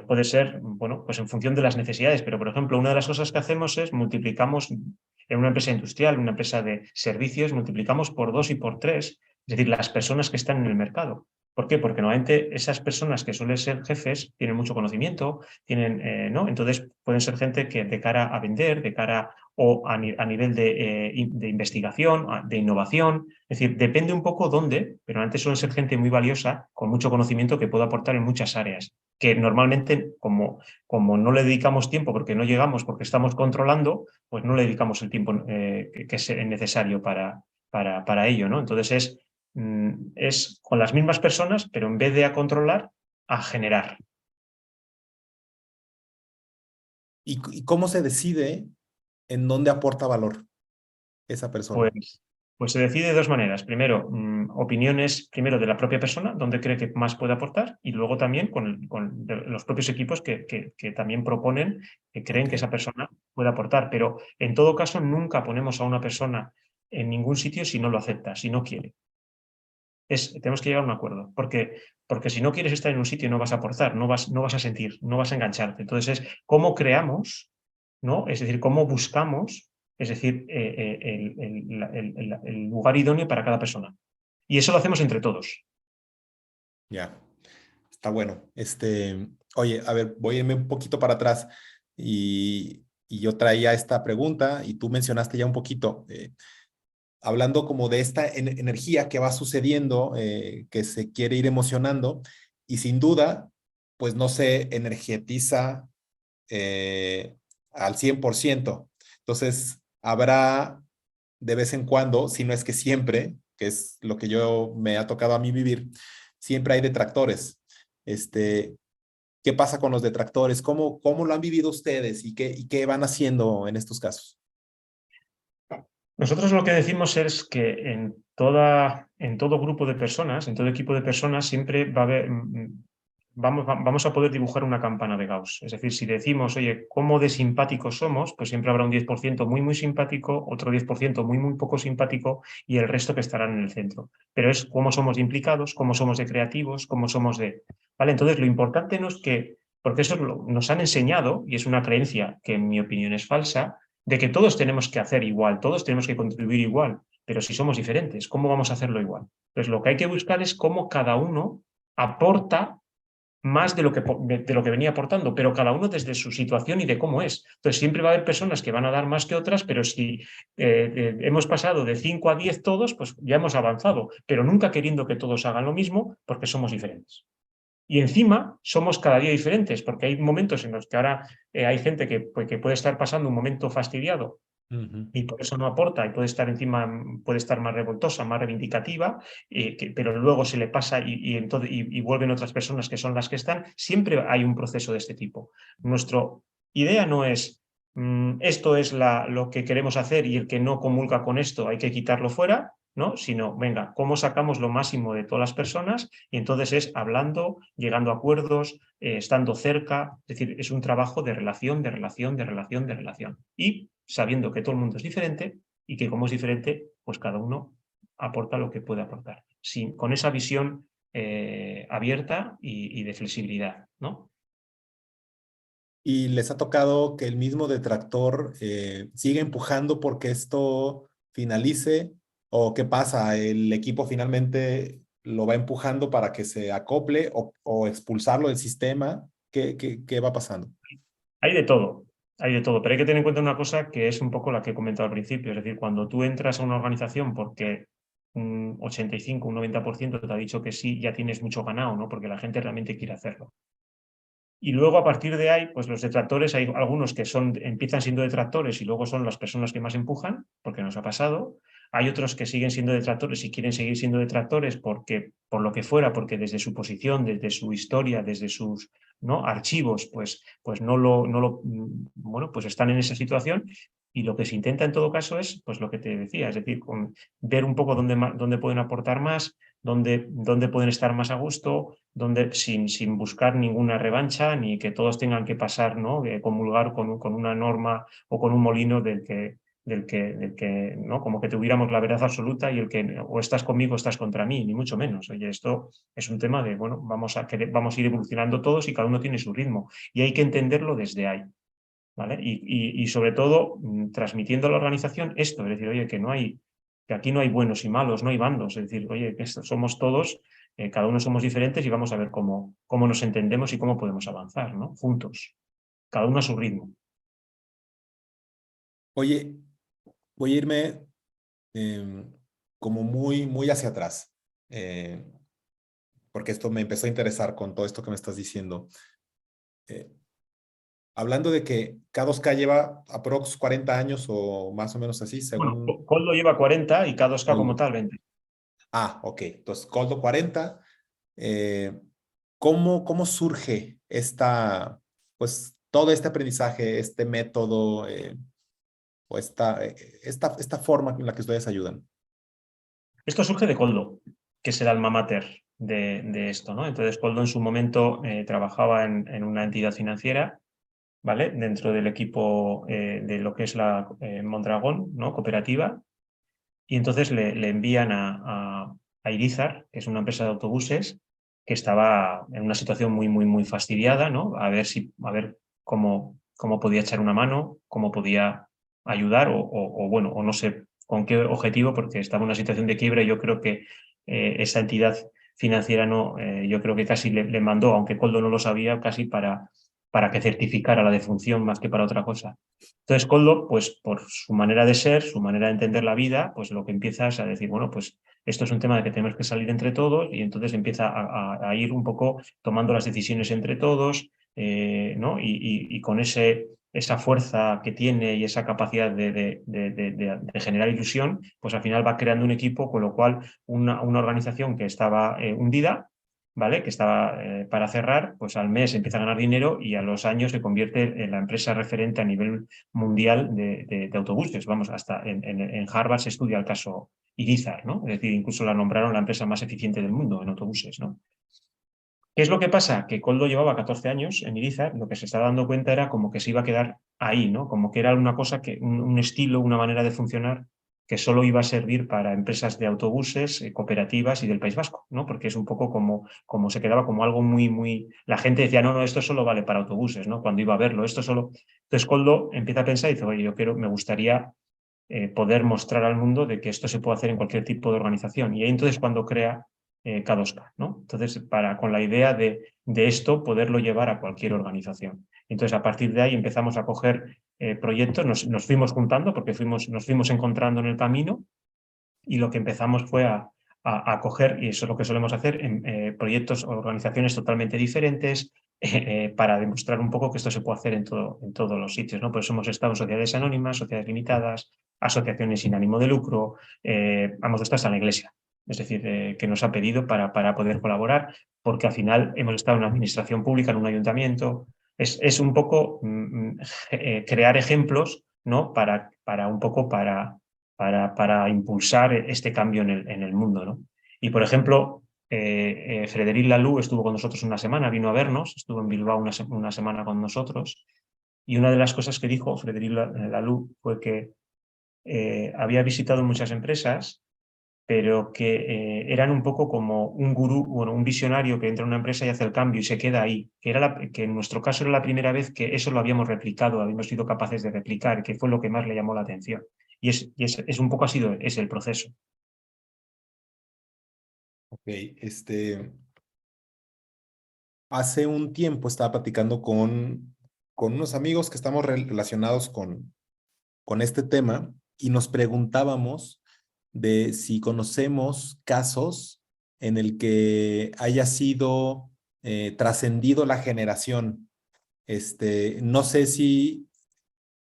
[SPEAKER 3] puede ser, bueno, pues en función de las necesidades, pero por ejemplo, una de las cosas que hacemos es multiplicamos en una empresa industrial, una empresa de servicios, multiplicamos por 2 y por 3, es decir, las personas que están en el mercado. ¿Por qué? Porque normalmente esas personas que suelen ser jefes tienen mucho conocimiento, tienen, ¿no? Entonces pueden ser gente que de cara a vender, de cara o a nivel de investigación, de innovación, es decir, depende un poco dónde, pero antes suelen ser gente muy valiosa, con mucho conocimiento que puede aportar en muchas áreas, que normalmente como no le dedicamos tiempo porque no llegamos, porque estamos controlando, pues no le dedicamos el tiempo que es necesario para ello, ¿no? Entonces es con las mismas personas, pero en vez de a controlar, a generar.
[SPEAKER 1] ¿Y cómo se decide en dónde aporta valor esa persona?
[SPEAKER 3] Pues, pues se decide de dos maneras. Primero, opiniones primero de la propia persona, donde cree que más puede aportar, y luego también con los propios equipos que también proponen, que creen
[SPEAKER 1] Ok,
[SPEAKER 3] que esa persona puede aportar. Pero en todo caso, nunca ponemos a una persona en ningún sitio si no lo acepta, si no quiere. Tenemos que llegar a un acuerdo, porque si no quieres estar en un sitio no vas a aportar, no vas a sentir, no vas a engancharte. Entonces es cómo creamos, ¿no? Es decir, cómo buscamos, es decir, el lugar idóneo para cada persona. Y eso lo hacemos entre todos.
[SPEAKER 1] ya, está bueno. Oye, a ver, voy a irme un poquito para atrás y yo traía esta pregunta y tú mencionaste ya un poquito. Hablando como de esta energía que va sucediendo, que se quiere ir emocionando y sin duda, pues no se energetiza al 100%. Entonces, habrá de vez en cuando, si no es que siempre, que es lo que yo me ha tocado a mí vivir, siempre hay detractores. ¿Qué pasa con los detractores? ¿Cómo lo han vivido ustedes y qué van haciendo en estos casos?
[SPEAKER 3] Nosotros lo que decimos es que en todo grupo de personas, en todo equipo de personas, siempre va a haber, vamos a poder dibujar una campana de Gauss. Es decir, si decimos, oye, ¿cómo de simpáticos somos? Pues siempre habrá un 10% muy, muy simpático, otro 10% muy, muy poco simpático y el resto que estarán en el centro. Pero es cómo somos de implicados, cómo somos de creativos, cómo somos de... ¿Vale? Entonces, lo importante no es que, porque eso nos han enseñado, y es una creencia que en mi opinión es falsa, de que todos tenemos que hacer igual, todos tenemos que contribuir igual, pero si somos diferentes, ¿cómo vamos a hacerlo igual? Entonces, lo que hay que buscar es cómo cada uno aporta más de lo que venía aportando, pero cada uno desde su situación y de cómo es. Entonces, siempre va a haber personas que van a dar más que otras, pero si hemos pasado de 5 a 10 todos, pues ya hemos avanzado, pero nunca queriendo que todos hagan lo mismo porque somos diferentes. Y encima somos cada día diferentes, porque hay momentos en los que ahora hay gente que puede estar pasando un momento fastidiado
[SPEAKER 1] Ujú.
[SPEAKER 3] y por eso no aporta y puede estar encima, puede estar más revoltosa, más reivindicativa, pero luego se le pasa y vuelven otras personas que son las que están. Siempre hay un proceso de este tipo. Nuestra idea no es esto es lo que queremos hacer y el que no comulga con esto hay que quitarlo fuera, ¿no? Sino, venga, ¿cómo sacamos lo máximo de todas las personas? Y entonces es hablando, llegando a acuerdos, estando cerca, es decir, es un trabajo de relación, de relación, de relación, de relación. Y sabiendo que todo el mundo es diferente y que como es diferente, pues cada uno aporta lo que puede aportar, con esa visión abierta y de flexibilidad, ¿no?
[SPEAKER 1] ¿Y les ha tocado que el mismo detractor siga empujando porque esto finalice? ¿O qué pasa? ¿El equipo finalmente lo va empujando para que se acople o expulsarlo del sistema? ¿Qué va pasando?
[SPEAKER 3] Hay de todo, hay de todo, pero hay que tener en cuenta una cosa que es un poco la que he comentado al principio, es decir, cuando tú entras a una organización porque un 85, un 90% te ha dicho que sí, ya tienes mucho ganado, ¿no? Porque la gente realmente quiere hacerlo. Y luego a partir de ahí, pues los detractores, hay algunos que empiezan siendo detractores y luego son las personas que más empujan, porque nos ha pasado. Hay otros que siguen siendo detractores y quieren seguir siendo detractores porque, por lo que fuera, porque desde su posición, desde su historia, desde sus, ¿no?, archivos, pues bueno, pues están en esa situación. Y lo que se intenta en todo caso es, pues lo que te decía, es decir, ver un poco dónde pueden aportar más, dónde pueden estar más a gusto, sin buscar ninguna revancha, ni que todos tengan que pasar, ¿no? Comulgar con una norma o con un molino del que, ¿no? Como que tuviéramos la verdad absoluta y el que o estás conmigo o estás contra mí, ni mucho menos. Oye, esto es un tema de, bueno, vamos a ir evolucionando todos y cada uno tiene su ritmo. Y hay que entenderlo desde ahí. ¿Vale? Y sobre todo transmitiendo a la organización esto, es decir, oye, que aquí no hay buenos y malos, no hay bandos, es decir, oye, que somos todos, cada uno somos diferentes y vamos a ver cómo nos entendemos y cómo podemos avanzar, ¿no? Juntos, cada uno a su ritmo.
[SPEAKER 1] Oye, voy a irme como muy hacia atrás, porque esto me empezó a interesar con todo esto que me estás diciendo. Eh, Hablando de que K2K lleva aprox 40 años o más o menos así,
[SPEAKER 3] Bueno,
[SPEAKER 1] según
[SPEAKER 3] Coldo lleva 40 y K2K como
[SPEAKER 1] Coldo.
[SPEAKER 3] tal 20.
[SPEAKER 1] Ah, ok. Entonces, Coldo 40. Eh, ¿Cómo surge pues, todo este aprendizaje, este método, o esta forma en la que ustedes ayudan?
[SPEAKER 3] Esto surge de Coldo, que es el alma mater de esto, ¿no? Entonces, Coldo en su momento trabajaba en una entidad financiera, ¿vale? Dentro del equipo de lo que es la Mondragón, ¿no? Cooperativa. Y entonces le envían a Irizar, que es una empresa de autobuses, que estaba en una situación muy fastidiada, ¿no? A ver cómo podía echar una mano, cómo podía ayudar, bueno, o no sé con qué objetivo, porque estaba en una situación de quiebra y yo creo que esa entidad financiera no, yo creo que casi le mandó, aunque Coldo no lo sabía, casi para que certificara la defunción más que para otra cosa. Entonces, Coldo, pues por su manera de ser, su manera de entender la vida, pues lo que empieza es a decir, bueno, pues esto es un tema de que tenemos que salir entre todos y entonces empieza a ir un poco tomando las decisiones entre todos, ¿no? Y con esa fuerza que tiene y esa capacidad de generar ilusión, pues al final va creando un equipo, con lo cual una organización que estaba hundida, ¿vale? Que estaba para cerrar, pues al mes empieza a ganar dinero y a los años se convierte en la empresa referente a nivel mundial de autobuses. Vamos, hasta en Harvard se estudia el caso Irizar, ¿no? Es decir, incluso la nombraron la empresa más eficiente del mundo en autobuses, ¿no? ¿Qué es lo que pasa? Que Coldo llevaba 14 años en Irizar, lo que se estaba dando cuenta era como que se iba a quedar ahí, ¿no? Como que era una cosa, un estilo, una manera de funcionar que solo iba a servir para empresas de autobuses, cooperativas y del País Vasco, ¿no? Porque es un poco como se quedaba como algo muy... La gente decía, no, esto solo vale para autobuses, ¿no? Cuando iba a verlo, esto solo... Entonces Coldo empieza a pensar y dice, oye, me gustaría poder mostrar al mundo de que esto se puede hacer en cualquier tipo de organización. Y ahí entonces cuando crea K2K, ¿no? Entonces, con la idea de esto poderlo llevar a cualquier organización. Entonces, a partir de ahí empezamos a coger proyectos, nos fuimos juntando porque nos fuimos encontrando en el camino y lo que empezamos fue a coger, y eso es lo que solemos hacer, en proyectos o organizaciones totalmente diferentes para demostrar un poco que esto se puede hacer en todos los sitios, ¿no? Por eso hemos estado en sociedades anónimas, sociedades limitadas, asociaciones sin ánimo de lucro, hemos estado hasta en la iglesia, es decir, que nos ha pedido para poder colaborar, porque al final hemos estado en una administración pública, en un ayuntamiento. Es un poco crear ejemplos, ¿no? Un poco para impulsar este cambio en el mundo, ¿no? Y, por ejemplo, Frederic Laloux estuvo con nosotros una semana, vino a vernos, estuvo en Bilbao una semana con nosotros, y una de las cosas que dijo Frederic Laloux fue que había visitado muchas empresas, pero que eran un poco como un gurú, bueno, un visionario que entra en una empresa y hace el cambio y se queda ahí, que en nuestro caso era la primera vez que eso lo habíamos replicado, habíamos sido capaces de replicar, que fue lo que más le llamó la atención. Es un poco es el proceso.
[SPEAKER 1] Ok, hace un tiempo estaba platicando con unos amigos que estamos relacionados con este tema y nos preguntábamos de si conocemos casos en el que haya sido trascendido la generación. No sé si,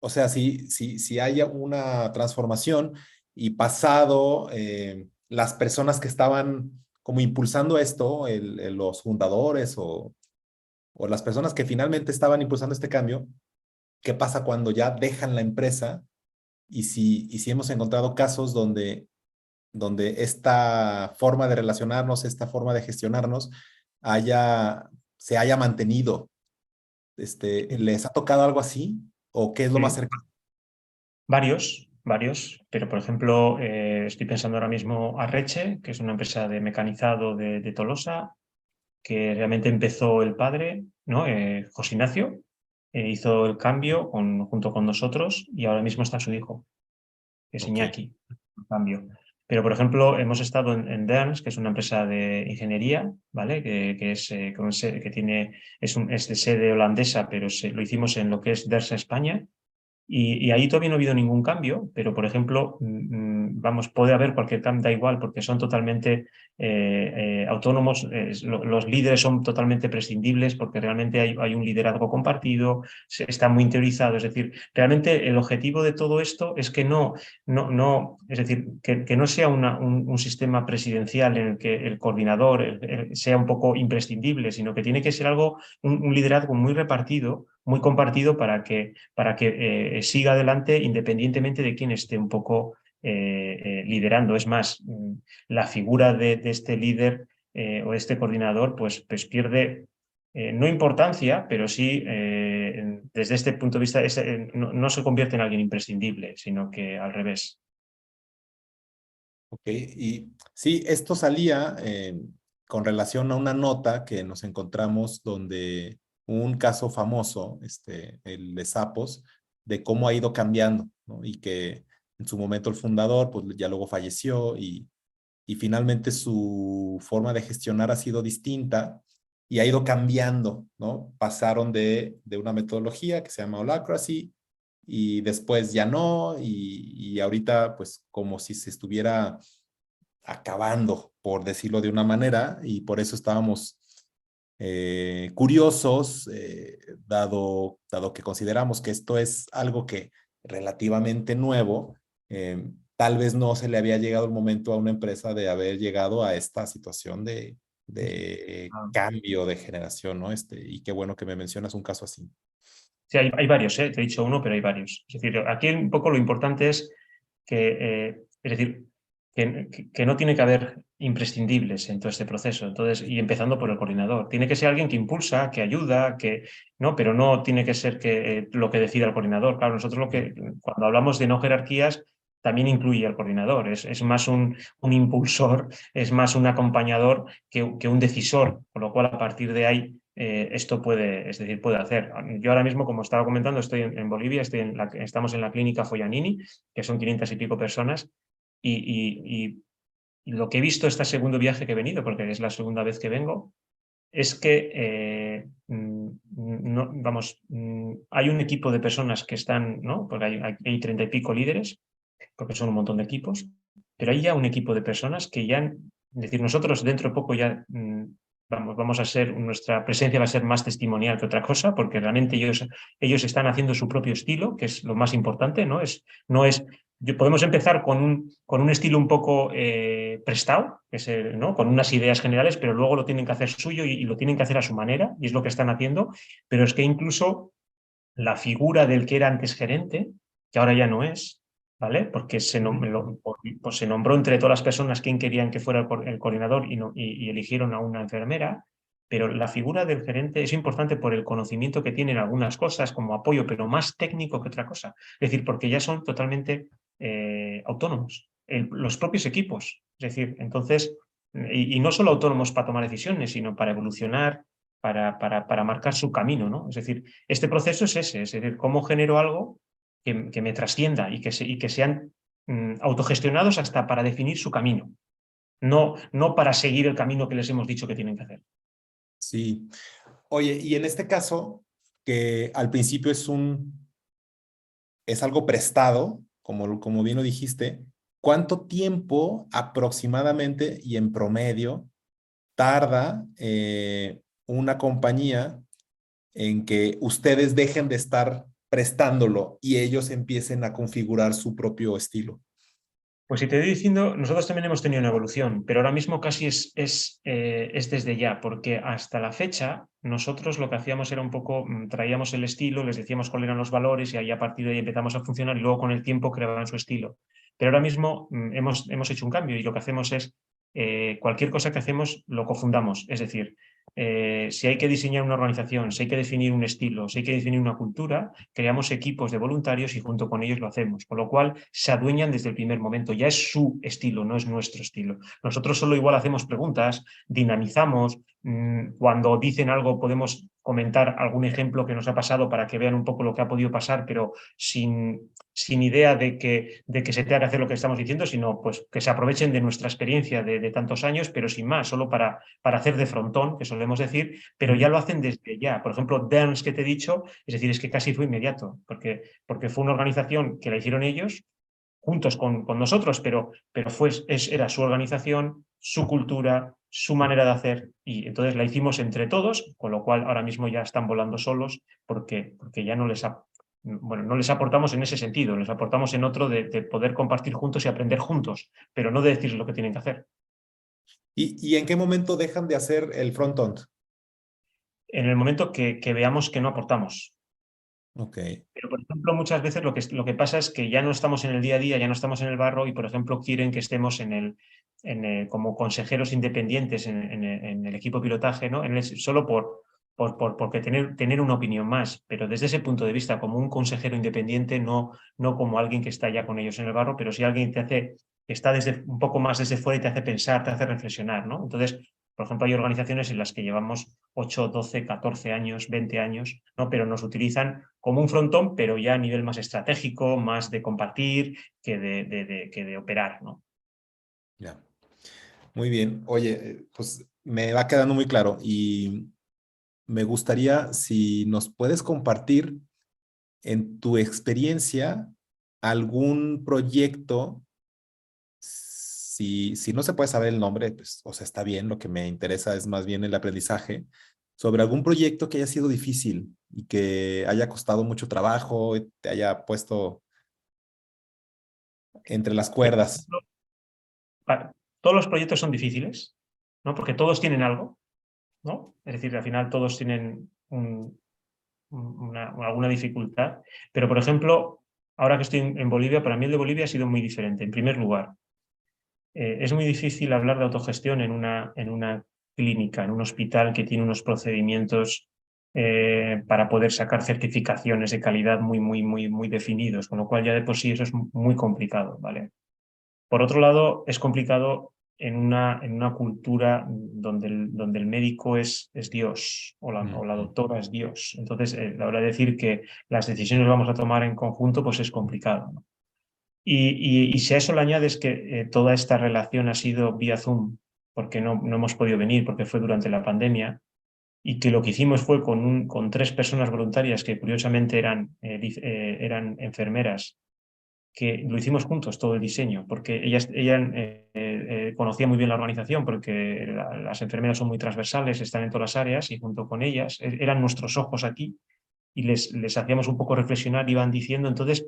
[SPEAKER 1] o sea, si haya una transformación y pasado, las personas que estaban como impulsando esto, los fundadores o las personas que finalmente estaban impulsando este cambio, ¿qué pasa cuando ya dejan la empresa y si hemos encontrado casos donde esta forma de relacionarnos, esta forma de gestionarnos, se haya mantenido. ¿Les ha tocado algo así? ¿O qué es lo más
[SPEAKER 3] Sí,
[SPEAKER 1] cercano?
[SPEAKER 3] varios, pero por ejemplo, estoy pensando ahora mismo Arreche, que es una empresa de mecanizado de Tolosa, que realmente empezó el padre, ¿no? José Ignacio, hizo el cambio junto con nosotros y ahora mismo está su hijo, que es
[SPEAKER 1] Ok,
[SPEAKER 3] Iñaki, el cambio. Pero, por ejemplo, hemos estado en Derns, que es una empresa de ingeniería, ¿vale? Que es, que tiene, es de sede holandesa, pero lo hicimos en lo que es Derns España. Y ahí todavía no ha habido ningún cambio, pero por ejemplo, vamos, puede haber cualquier cambio, da igual, porque son totalmente autónomos, los líderes son totalmente prescindibles porque realmente hay un liderazgo compartido, está muy interiorizado, es decir, realmente el objetivo de todo esto es que es decir, que no sea un sistema presidencial en el que el coordinador sea un poco imprescindible, sino que tiene que ser algo, un liderazgo muy repartido, muy compartido para que siga adelante independientemente de quién esté un poco liderando. Es más, la figura de este líder o este coordinador pues pierde no importancia, pero sí desde este punto de vista no se convierte en alguien imprescindible, sino que al revés.
[SPEAKER 1] ok. Y sí, esto salía con relación a una nota que nos encontramos donde un caso famoso, el de Sapos, de cómo ha ido cambiando, ¿no? Y que en su momento el fundador, pues ya luego falleció y finalmente su forma de gestionar ha sido distinta y ha ido cambiando, ¿no? Pasaron de una metodología que se llama Holacracy y después ya no, y ahorita pues como si se estuviera acabando, por decirlo de una manera, y por eso estábamos curiosos, dado que consideramos que esto es algo que relativamente nuevo, tal vez no se le había llegado el momento a una empresa de haber llegado a esta situación de
[SPEAKER 3] Ah.
[SPEAKER 1] cambio de generación, ¿no? Y qué bueno que me mencionas un caso así.
[SPEAKER 3] Sí, hay varios, te he dicho uno, pero hay varios. Es decir, aquí un poco lo importante es es decir, que no tiene que haber imprescindibles en todo este proceso. Entonces, y empezando por el coordinador. Tiene que ser alguien que impulsa, que ayuda, ¿no? Pero no tiene que ser lo que decida el coordinador. Claro, nosotros cuando hablamos de no jerarquías, también incluye al coordinador. Es más un impulsor, es más un acompañador que un decisor, con lo cual a partir de ahí esto puede, es decir, puede hacer. Yo ahora mismo, como estaba comentando, estoy en Bolivia, estamos en la clínica Foyanini, que son 500 y pico personas, y lo que he visto este segundo viaje que he venido, porque es la segunda vez que vengo, es que no, vamos, hay un equipo de personas que están, ¿no? Porque hay 30 y pico líderes, porque son un montón de equipos, pero hay ya un equipo de personas que ya, es decir, nosotros dentro de poco ya vamos a ser, nuestra presencia va a ser más testimonial que otra cosa, porque realmente ellos están haciendo su propio estilo, que es lo más importante, ¿no? No es podemos empezar con un estilo un poco prestado, que es, ¿no? Con unas ideas generales, pero luego lo tienen que hacer suyo y lo tienen que hacer a su manera, y es lo que están haciendo, pero es que incluso la figura del que era antes gerente, que ahora ya no es, ¿vale? Porque pues se nombró entre todas las personas quién querían que fuera el coordinador y eligieron a una enfermera, pero la figura del gerente es importante por el conocimiento que tienen algunas cosas como apoyo, pero más técnico que otra cosa. Es decir, porque ya son totalmente autónomos, los propios equipos. Es decir, entonces, y no solo autónomos para tomar decisiones, sino para evolucionar, para marcar su camino, ¿no? Es decir, este proceso es ese, es decir, cómo genero algo que me trascienda y que sean autogestionados hasta para definir su camino, no para seguir el camino que les hemos dicho que tienen que hacer.
[SPEAKER 1] Sí. Oye, y en este caso, que al principio es algo prestado, como bien lo dijiste, ¿cuánto tiempo aproximadamente y en promedio tarda una compañía en que ustedes dejen de estar prestándolo y ellos empiecen a configurar su propio estilo?
[SPEAKER 3] Pues si te voy diciendo, nosotros también hemos tenido una evolución, pero ahora mismo casi es desde ya, porque hasta la fecha nosotros lo que hacíamos era un poco, traíamos el estilo, les decíamos cuáles eran los valores y ahí a partir de ahí empezamos a funcionar y luego con el tiempo creaban su estilo. Pero ahora mismo hemos hecho un cambio y lo que hacemos es, cualquier cosa que hacemos lo cofundamos, es decir, si hay que diseñar una organización, si hay que definir un estilo, si hay que definir una cultura, creamos equipos de voluntarios y junto con ellos lo hacemos, con lo cual se adueñan desde el primer momento, ya es su estilo, no es nuestro estilo. Nosotros solo igual hacemos preguntas, dinamizamos, cuando dicen algo podemos comentar algún ejemplo que nos ha pasado para que vean un poco lo que ha podido pasar, pero sin idea de que se tenga que hacer lo que estamos diciendo, sino pues que se aprovechen de nuestra experiencia de tantos años, pero sin más, solo para hacer de frontón, que solemos decir, pero ya lo hacen desde ya. Por ejemplo, Dance que te he dicho, es decir, es que casi fue inmediato, porque fue una organización que la hicieron ellos, juntos con nosotros, pero era su organización, su cultura, su manera de hacer, y entonces la hicimos entre todos, con lo cual ahora mismo ya están volando solos, porque ya no les aportamos en ese sentido, les aportamos en otro de poder compartir juntos y aprender juntos, pero no de decir lo que tienen que hacer.
[SPEAKER 1] ¿Y en qué momento dejan de hacer el front-end?
[SPEAKER 3] En el momento que veamos que no aportamos.
[SPEAKER 1] Ok.
[SPEAKER 3] Pero, por ejemplo, muchas veces lo que pasa es que ya no estamos en el día a día, ya no estamos en el barro y, por ejemplo, quieren que estemos como consejeros independientes en el equipo de pilotaje, ¿no? Solo porque tener una opinión más, pero desde ese punto de vista, como un consejero independiente, no como alguien que está ya con ellos en el barro, pero sí alguien que está un poco más desde fuera y te hace pensar, te hace reflexionar, ¿no? Entonces, por ejemplo, hay organizaciones en las que llevamos 8, 12, 14 años, 20 años, ¿no? Pero nos utilizan como un frontón, pero ya a nivel más estratégico, más de compartir que de operar, ¿no?
[SPEAKER 1] Ya. Muy bien. Oye, pues me va quedando muy claro y me gustaría si nos puedes compartir en tu experiencia algún proyecto. Si no se puede saber el nombre, pues, o sea, está bien, lo que me interesa es más bien el aprendizaje, sobre algún proyecto que haya sido difícil y que haya costado mucho trabajo, y te haya puesto entre las cuerdas.
[SPEAKER 3] Todos los proyectos son difíciles, ¿no? Porque todos tienen algo, ¿no? Es decir, al final todos tienen alguna dificultad. Pero, por ejemplo, ahora que estoy en Bolivia, para mí el de Bolivia ha sido muy diferente. En primer lugar, es muy difícil hablar de autogestión en una clínica, en un hospital que tiene unos procedimientos para poder sacar certificaciones de calidad muy definidos, con lo cual ya de por sí eso es muy complicado, ¿vale? Por otro lado, es complicado en una cultura donde el médico es Dios o la doctora es Dios. Entonces, la hora de decir que las decisiones las vamos a tomar en conjunto, pues es complicado, ¿no? Y si a eso le añades que toda esta relación ha sido vía Zoom, porque no hemos podido venir, porque fue durante la pandemia, y que lo que hicimos fue con 3 personas voluntarias que curiosamente eran enfermeras, que lo hicimos juntos todo el diseño, porque ella conocía muy bien la organización, porque las enfermeras son muy transversales, están en todas las áreas y junto con ellas eran nuestros ojos aquí y les hacíamos un poco reflexionar, iban diciendo, entonces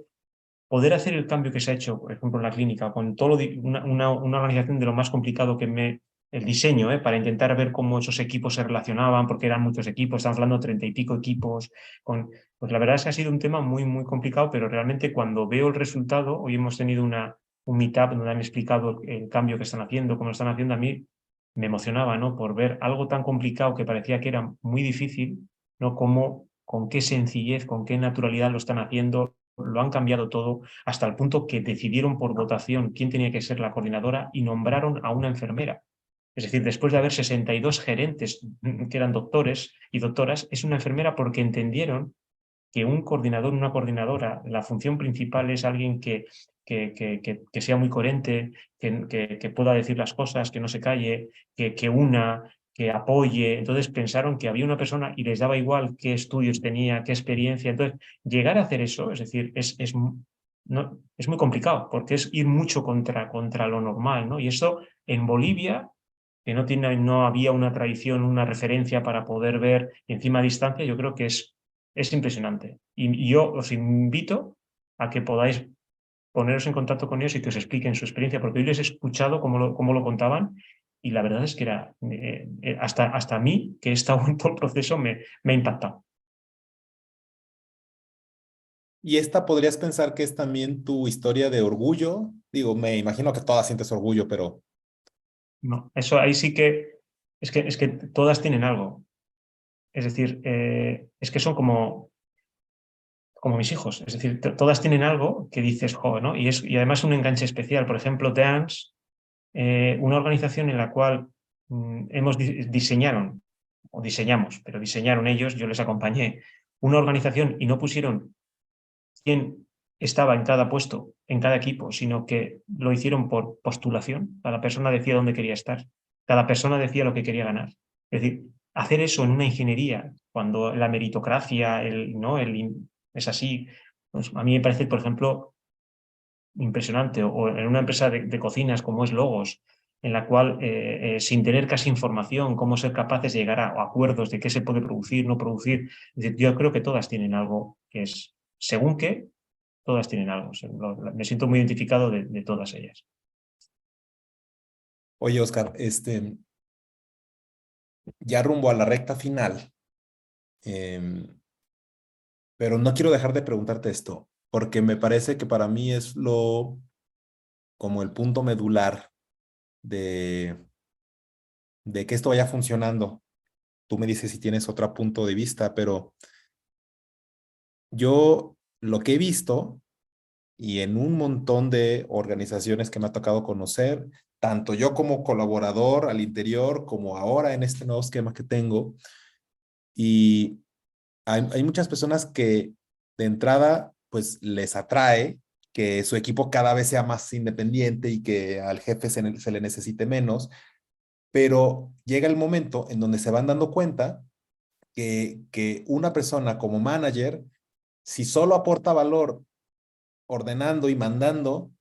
[SPEAKER 3] poder hacer el cambio que se ha hecho, por ejemplo, en la clínica, con todo una organización de lo más complicado el diseño, para intentar ver cómo esos equipos se relacionaban, porque eran muchos equipos, estamos hablando de 30 y pico equipos, pues la verdad es que ha sido un tema muy complicado, pero realmente cuando veo el resultado, hoy hemos tenido un meetup donde han explicado el cambio que están haciendo, cómo lo están haciendo, a mí me emocionaba, ¿no? Por ver algo tan complicado que parecía que era muy difícil, ¿no? Con qué sencillez, con qué naturalidad lo están haciendo, lo han cambiado todo, hasta el punto que decidieron por votación quién tenía que ser la coordinadora y nombraron a una enfermera. Es decir, después de haber 62 gerentes que eran doctores y doctoras, es una enfermera porque entendieron que un coordinador, una coordinadora, la función principal es alguien que sea muy coherente, que pueda decir las cosas, que no se calle, que una, que apoye. Entonces pensaron que había una persona y les daba igual qué estudios tenía, qué experiencia. Entonces, llegar a hacer eso, es decir, es muy complicado porque es ir mucho contra lo normal, ¿no? Y eso en Bolivia, que no había una tradición, una referencia para poder ver encima a distancia, yo creo que es impresionante. Y yo os invito a que podáis poneros en contacto con ellos y que os expliquen su experiencia, porque hoy les he escuchado cómo lo contaban y la verdad es que era, hasta a mí, que he estado en todo el proceso, me ha impactado.
[SPEAKER 1] Y esta podrías pensar que es también tu historia de orgullo. Digo, me imagino que todas sientes orgullo, pero
[SPEAKER 3] No, eso ahí sí que es que todas tienen algo. Es decir, es que son como mis hijos. Es decir, todas tienen algo que dices, joder, ¿no? Y además un enganche especial. Por ejemplo, Dance, una organización en la cual diseñaron, o diseñamos, pero diseñaron ellos, yo les acompañé, una organización y no pusieron quién estaba en cada puesto, en cada equipo, sino que lo hicieron por postulación. Cada persona decía dónde quería estar, cada persona decía lo que quería ganar. Es decir, hacer eso en una ingeniería, cuando la meritocracia, ¿no? Es así, pues a mí me parece, por ejemplo, impresionante. O en una empresa de cocinas como es Logos, en la cual, sin tener casi información, cómo ser capaces de llegar a acuerdos de qué se puede producir, no producir. Yo creo que todas tienen algo que es, según qué, todas tienen algo. Me siento muy identificado de todas ellas.
[SPEAKER 1] oye, Oscar, ya rumbo a la recta final, pero no quiero dejar de preguntarte esto, porque me parece que para mí es como el punto medular de, de que esto vaya funcionando. Tú me dices si tienes otro punto de vista, pero yo lo que he visto y en un montón de organizaciones que me ha tocado conocer, tanto yo como colaborador al interior, como ahora en este nuevo esquema que tengo, y hay muchas personas que de entrada, pues les atrae que su equipo cada vez sea más independiente y que al jefe se le necesite menos, pero llega el momento en donde se van dando cuenta que una persona como manager, si solo aporta valor ordenando y mandando,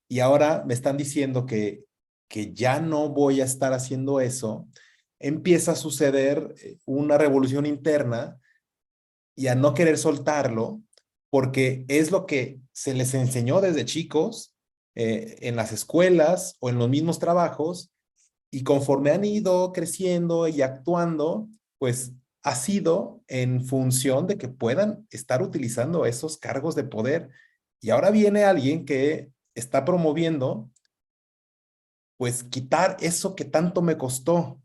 [SPEAKER 1] y ahora me están diciendo que ya no voy a estar haciendo eso, empieza a suceder una revolución interna y a no querer soltarlo, porque es lo que se les enseñó desde chicos en las escuelas o en los mismos trabajos, y conforme han ido creciendo y actuando, pues ha sido en función de que puedan estar utilizando esos cargos de poder. Y ahora viene alguien que está promoviendo, pues quitar eso que tanto me costó.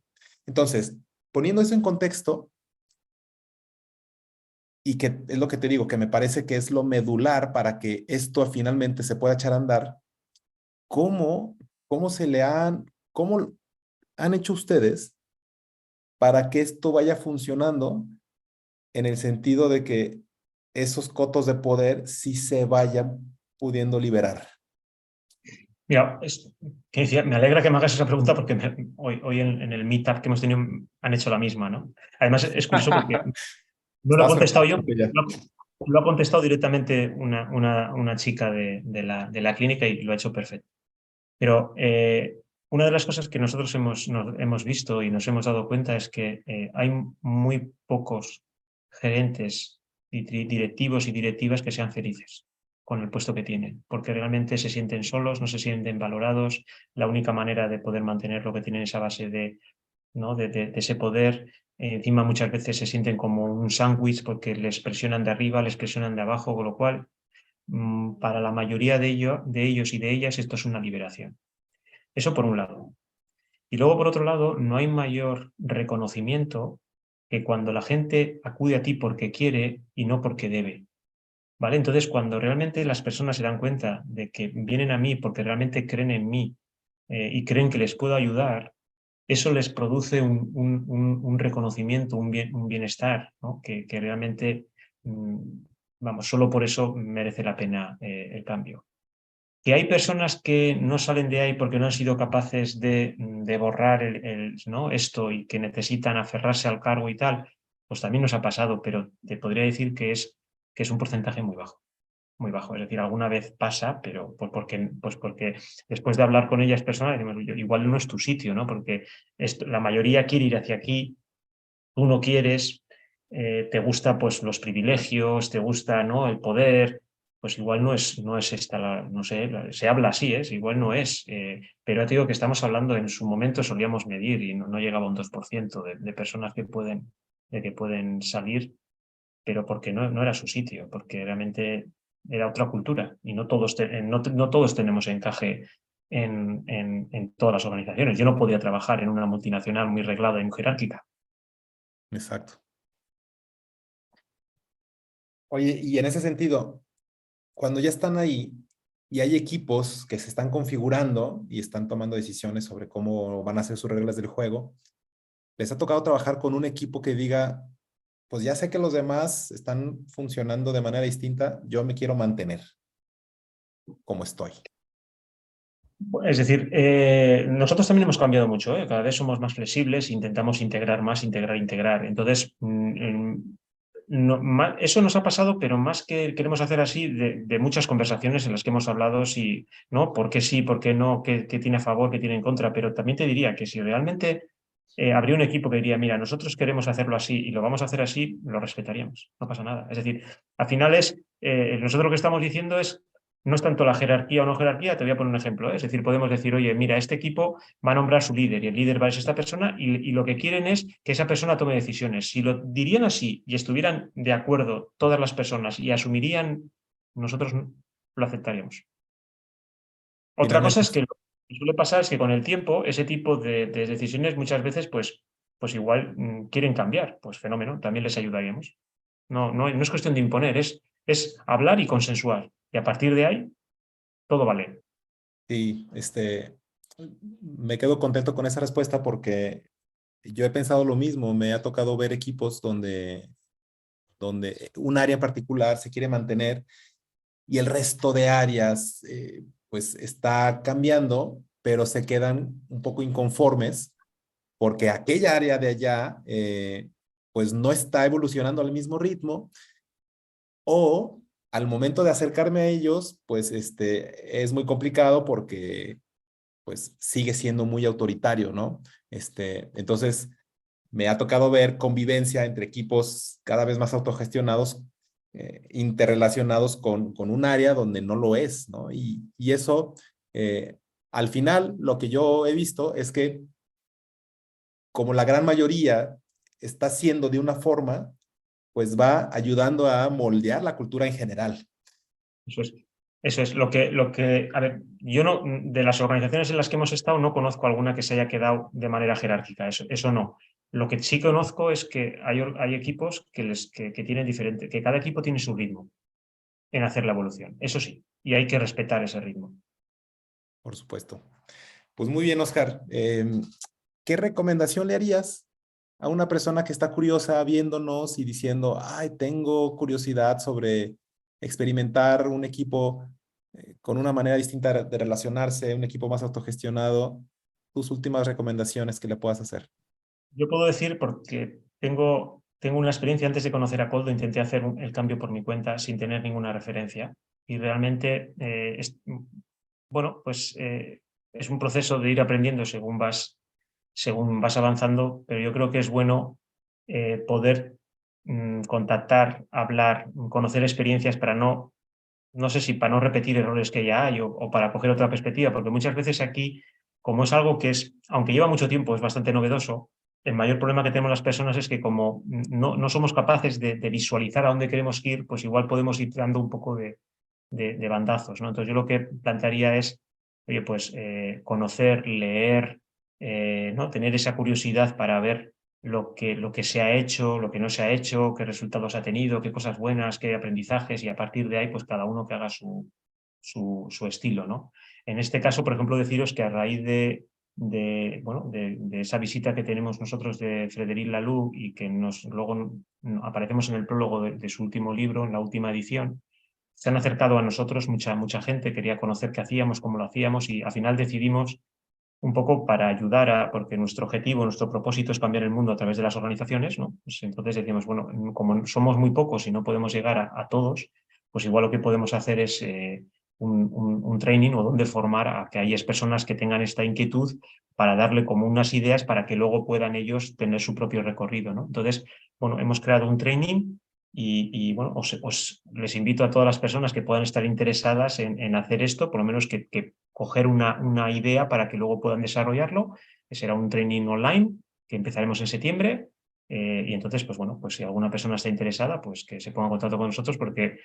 [SPEAKER 1] Entonces, poniendo eso en contexto, y que es lo que te digo, que me parece que es lo medular para que esto finalmente se pueda echar a andar, ¿cómo, cómo han hecho ustedes para que esto vaya funcionando en el sentido de que esos cotos de poder sí se vayan pudiendo liberar?
[SPEAKER 3] Mira, que decía, me alegra que me hagas esa pregunta porque hoy en el meetup que hemos tenido han hecho la misma, ¿no? Además, es curioso porque no lo he
[SPEAKER 1] Estás
[SPEAKER 3] contestado yo,
[SPEAKER 1] ya.
[SPEAKER 3] lo ha contestado directamente una chica de la clínica y lo ha hecho perfecto. Pero una de las cosas que nosotros hemos visto y nos hemos dado cuenta es que hay muy pocos gerentes y directivos y directivas que sean felices con el puesto que tienen, porque realmente se sienten solos, no se sienten valorados. La única manera de poder mantener lo que tienen esa base ¿no? de ese poder. Encima muchas veces se sienten como un sándwich porque les presionan de arriba, les presionan de abajo, con lo cual para la mayoría de ellos y de ellas esto es una liberación. Eso por un lado. Y luego, por otro lado, no hay mayor reconocimiento que cuando la gente acude a ti porque quiere y no porque debe. ¿Vale? Entonces, cuando realmente las personas se dan cuenta de que vienen a mí porque realmente creen en mí y creen que les puedo ayudar, eso les produce un reconocimiento, un bienestar, ¿no? que realmente, vamos, solo por eso merece la pena el cambio. Que hay personas que no salen de ahí porque no han sido capaces de borrar ¿no? esto y que necesitan aferrarse al cargo y tal, pues también nos ha pasado, pero te podría decir que es un porcentaje muy bajo. Muy bajo, es decir, alguna vez pasa, pero porque después de hablar con ellas personas, decimos, igual no es tu sitio, ¿no? Porque la mayoría quiere ir hacia aquí, tú no quieres, te gusta pues los privilegios, te gusta, ¿no? El poder, pues igual no es esta, no sé, se habla así, igual no es, pero ya te digo que estamos hablando, en su momento solíamos medir y no llegaba a un 2% de personas que pueden salir, pero porque no era su sitio, porque realmente era otra cultura y no todos tenemos encaje en todas las organizaciones. Yo no podía trabajar en una multinacional muy reglada y muy jerárquica.
[SPEAKER 1] Exacto. Oye, y en ese sentido, cuando ya están ahí y hay equipos que se están configurando y están tomando decisiones sobre cómo van a ser sus reglas del juego, ¿les ha tocado trabajar con un equipo que diga, pues ya sé que los demás están funcionando de manera distinta, yo me quiero mantener como estoy?
[SPEAKER 3] Es decir, nosotros también hemos cambiado mucho, ¿eh? Cada vez somos más flexibles, intentamos integrar más, integrar. Entonces, eso nos ha pasado, pero más que queremos hacer así, de muchas conversaciones en las que hemos hablado, si, ¿no? ¿Por qué sí, por qué no? ¿Qué tiene a favor, qué tiene en contra? Pero también te diría que si realmente habría un equipo que diría, mira, nosotros queremos hacerlo así y lo vamos a hacer así, lo respetaríamos, no pasa nada. Es decir, al final nosotros lo que estamos diciendo no es tanto la jerarquía o no jerarquía, te voy a poner un ejemplo, ¿eh? Es decir, podemos decir, oye, mira, este equipo va a nombrar su líder y el líder va a ser esta persona y lo que quieren es que esa persona tome decisiones. Si lo dirían así y estuvieran de acuerdo todas las personas y asumirían, nosotros lo aceptaríamos. Otra cosa
[SPEAKER 1] Finalmente,
[SPEAKER 3] es que lo que suele pasar es que con el tiempo ese tipo de decisiones muchas veces pues igual quieren cambiar, pues fenómeno, también les ayudaríamos. No es cuestión de imponer, es hablar y consensuar. Y a partir de ahí, todo vale.
[SPEAKER 1] sí, me quedo contento con esa respuesta porque yo he pensado lo mismo. Me ha tocado ver equipos donde un área en particular se quiere mantener y el resto de áreas pues está cambiando, pero se quedan un poco inconformes porque aquella área de allá pues no está evolucionando al mismo ritmo, o al momento de acercarme a ellos, pues es muy complicado porque pues sigue siendo muy autoritario, ¿no? Entonces, me ha tocado ver convivencia entre equipos cada vez más autogestionados, interrelacionados con un área donde no lo es, ¿no? Y eso, al final, lo que yo he visto es que como la gran mayoría está haciendo de una forma, pues va ayudando a moldear la cultura en general.
[SPEAKER 3] Eso es. Eso es a ver, yo no, de las organizaciones en las que hemos estado, no conozco alguna que se haya quedado de manera jerárquica, eso no. Lo que sí conozco es que hay equipos que tienen diferente, que cada equipo tiene su ritmo en hacer la evolución, eso sí, y hay que respetar ese ritmo.
[SPEAKER 1] Por supuesto. Pues muy bien, Oscar. ¿Qué recomendación le harías a una persona que está curiosa viéndonos y diciendo, ay, tengo curiosidad sobre experimentar un equipo con una manera distinta de relacionarse, un equipo más autogestionado? Tus últimas recomendaciones que le puedas hacer.
[SPEAKER 3] Yo puedo decir, porque tengo una experiencia, antes de conocer a Coldo, intenté hacer el cambio por mi cuenta sin tener ninguna referencia y realmente bueno, pues es un proceso de ir aprendiendo según vas avanzando, pero yo creo que es bueno poder contactar, hablar, conocer experiencias para no sé si para no repetir errores que ya hay o para coger otra perspectiva, porque muchas veces aquí, como es algo que aunque lleva mucho tiempo, es bastante novedoso, el mayor problema que tenemos las personas es que como no somos capaces de visualizar a dónde queremos ir, pues igual podemos ir dando un poco de bandazos, ¿no? Entonces yo lo que plantearía es, oye, pues conocer, leer, ¿no? Tener esa curiosidad para ver lo que se ha hecho, lo que no se ha hecho, qué resultados ha tenido, qué cosas buenas, qué aprendizajes, y a partir de ahí, pues cada uno que haga su estilo, ¿no? En este caso, por ejemplo, deciros que a raíz bueno, de esa visita que tenemos nosotros de Frédéric Laloux y que luego aparecemos en el prólogo de su último libro, en la última edición, se han acercado a nosotros mucha gente, quería conocer qué hacíamos, cómo lo hacíamos, y al final decidimos un poco para ayudar porque nuestro objetivo, nuestro propósito es cambiar el mundo a través de las organizaciones, ¿no? Pues entonces decimos, bueno, como somos muy pocos y no podemos llegar a todos, pues igual lo que podemos hacer es un training o donde formar a que haya personas que tengan esta inquietud para darle como unas ideas para que luego puedan ellos tener su propio recorrido, ¿no? Entonces, bueno, hemos creado un training y bueno, les invito a todas las personas que puedan estar interesadas en hacer esto, por lo menos que coger una idea para que luego puedan desarrollarlo. Será un training online que empezaremos en septiembre. Y entonces, pues bueno, pues si alguna persona está interesada, pues que se ponga en contacto con nosotros, porque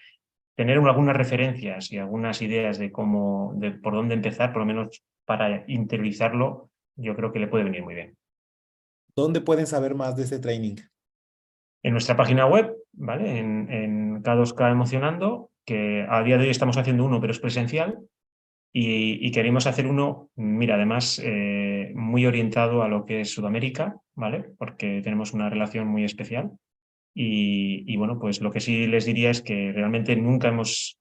[SPEAKER 3] tener algunas referencias y algunas ideas de por dónde empezar, por lo menos para interiorizarlo, yo creo que le puede venir muy bien.
[SPEAKER 1] ¿Dónde pueden saber más de este training?
[SPEAKER 3] En nuestra página web, ¿vale? En K2K Emocionando, que a día de hoy estamos haciendo uno, pero es presencial, y queremos hacer uno, mira, además, muy orientado a lo que es Sudamérica, ¿vale? Porque tenemos una relación muy especial. Y bueno, pues lo que sí les diría es que realmente nunca hemos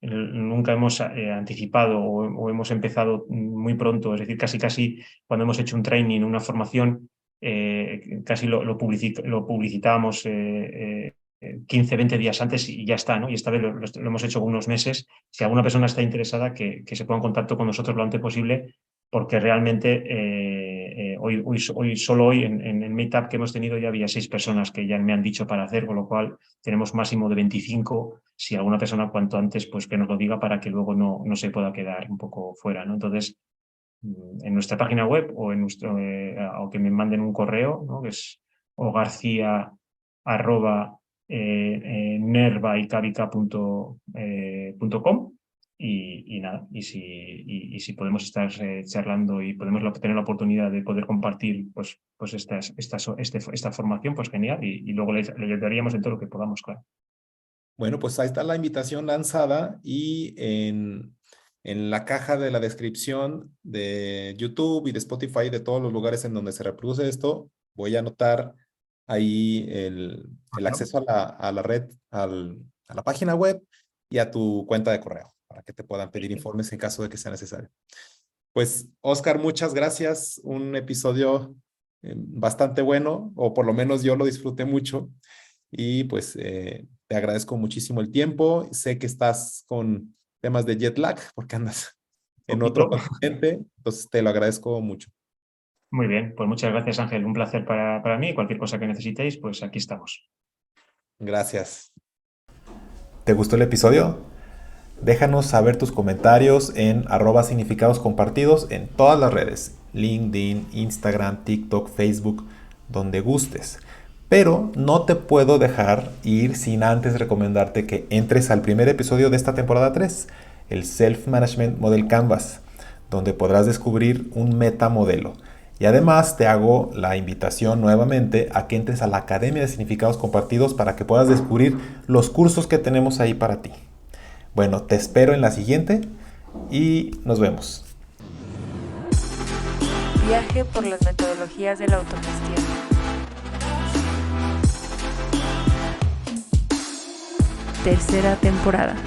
[SPEAKER 3] anticipado o hemos empezado muy pronto, es decir, casi cuando hemos hecho un training, una formación, casi lo publicitábamos 15, 20 días antes y ya está, ¿no? Y esta vez lo hemos hecho unos meses. Si alguna persona está interesada, que se ponga en contacto con nosotros lo antes posible, porque realmente solo hoy en el meetup que hemos tenido ya había 6 personas que ya me han dicho para hacer, con lo cual tenemos máximo de 25. Si alguna persona cuanto antes, pues que nos lo diga para que luego no se pueda quedar un poco fuera, ¿no? Entonces, en nuestra página web o o que me manden un correo, ¿no? Que es ogarcia@nervaicavica.com. Y nada, si podemos estar charlando y podemos tener la oportunidad de poder compartir pues esta formación, pues genial, y luego le ayudaríamos en todo lo que podamos, claro.
[SPEAKER 1] Bueno, pues ahí está la invitación lanzada y en la caja de la descripción de YouTube y de Spotify, de todos los lugares en donde se reproduce esto, voy a anotar ahí el acceso a la red, a la página web y a tu cuenta de correo para que te puedan pedir informes en caso de que sea necesario. Pues, Oscar, muchas gracias. Un episodio bastante bueno, o por lo menos yo lo disfruté mucho. Y pues te agradezco muchísimo el tiempo. Sé que estás con temas de jet lag porque andas en otro
[SPEAKER 3] Poquito.
[SPEAKER 1] continente, entonces te lo agradezco mucho.
[SPEAKER 3] Muy bien, pues muchas gracias, Ángel. Un placer para mí. Cualquier cosa que necesitéis, pues aquí estamos.
[SPEAKER 1] Gracias. ¿Te gustó el episodio? Déjanos saber tus comentarios en @significados compartidos en todas las redes: LinkedIn, Instagram, TikTok, Facebook, donde gustes. Pero no te puedo dejar ir sin antes recomendarte que entres al primer episodio de esta temporada 3, el Self-Management Model Canvas, donde podrás descubrir un metamodelo. Y además te hago la invitación nuevamente a que entres a la Academia de Significados Compartidos para que puedas descubrir los cursos que tenemos ahí para ti. Bueno, te espero en la siguiente y nos vemos.
[SPEAKER 2] Viaje por las metodologías de la autogestión. Tercera temporada.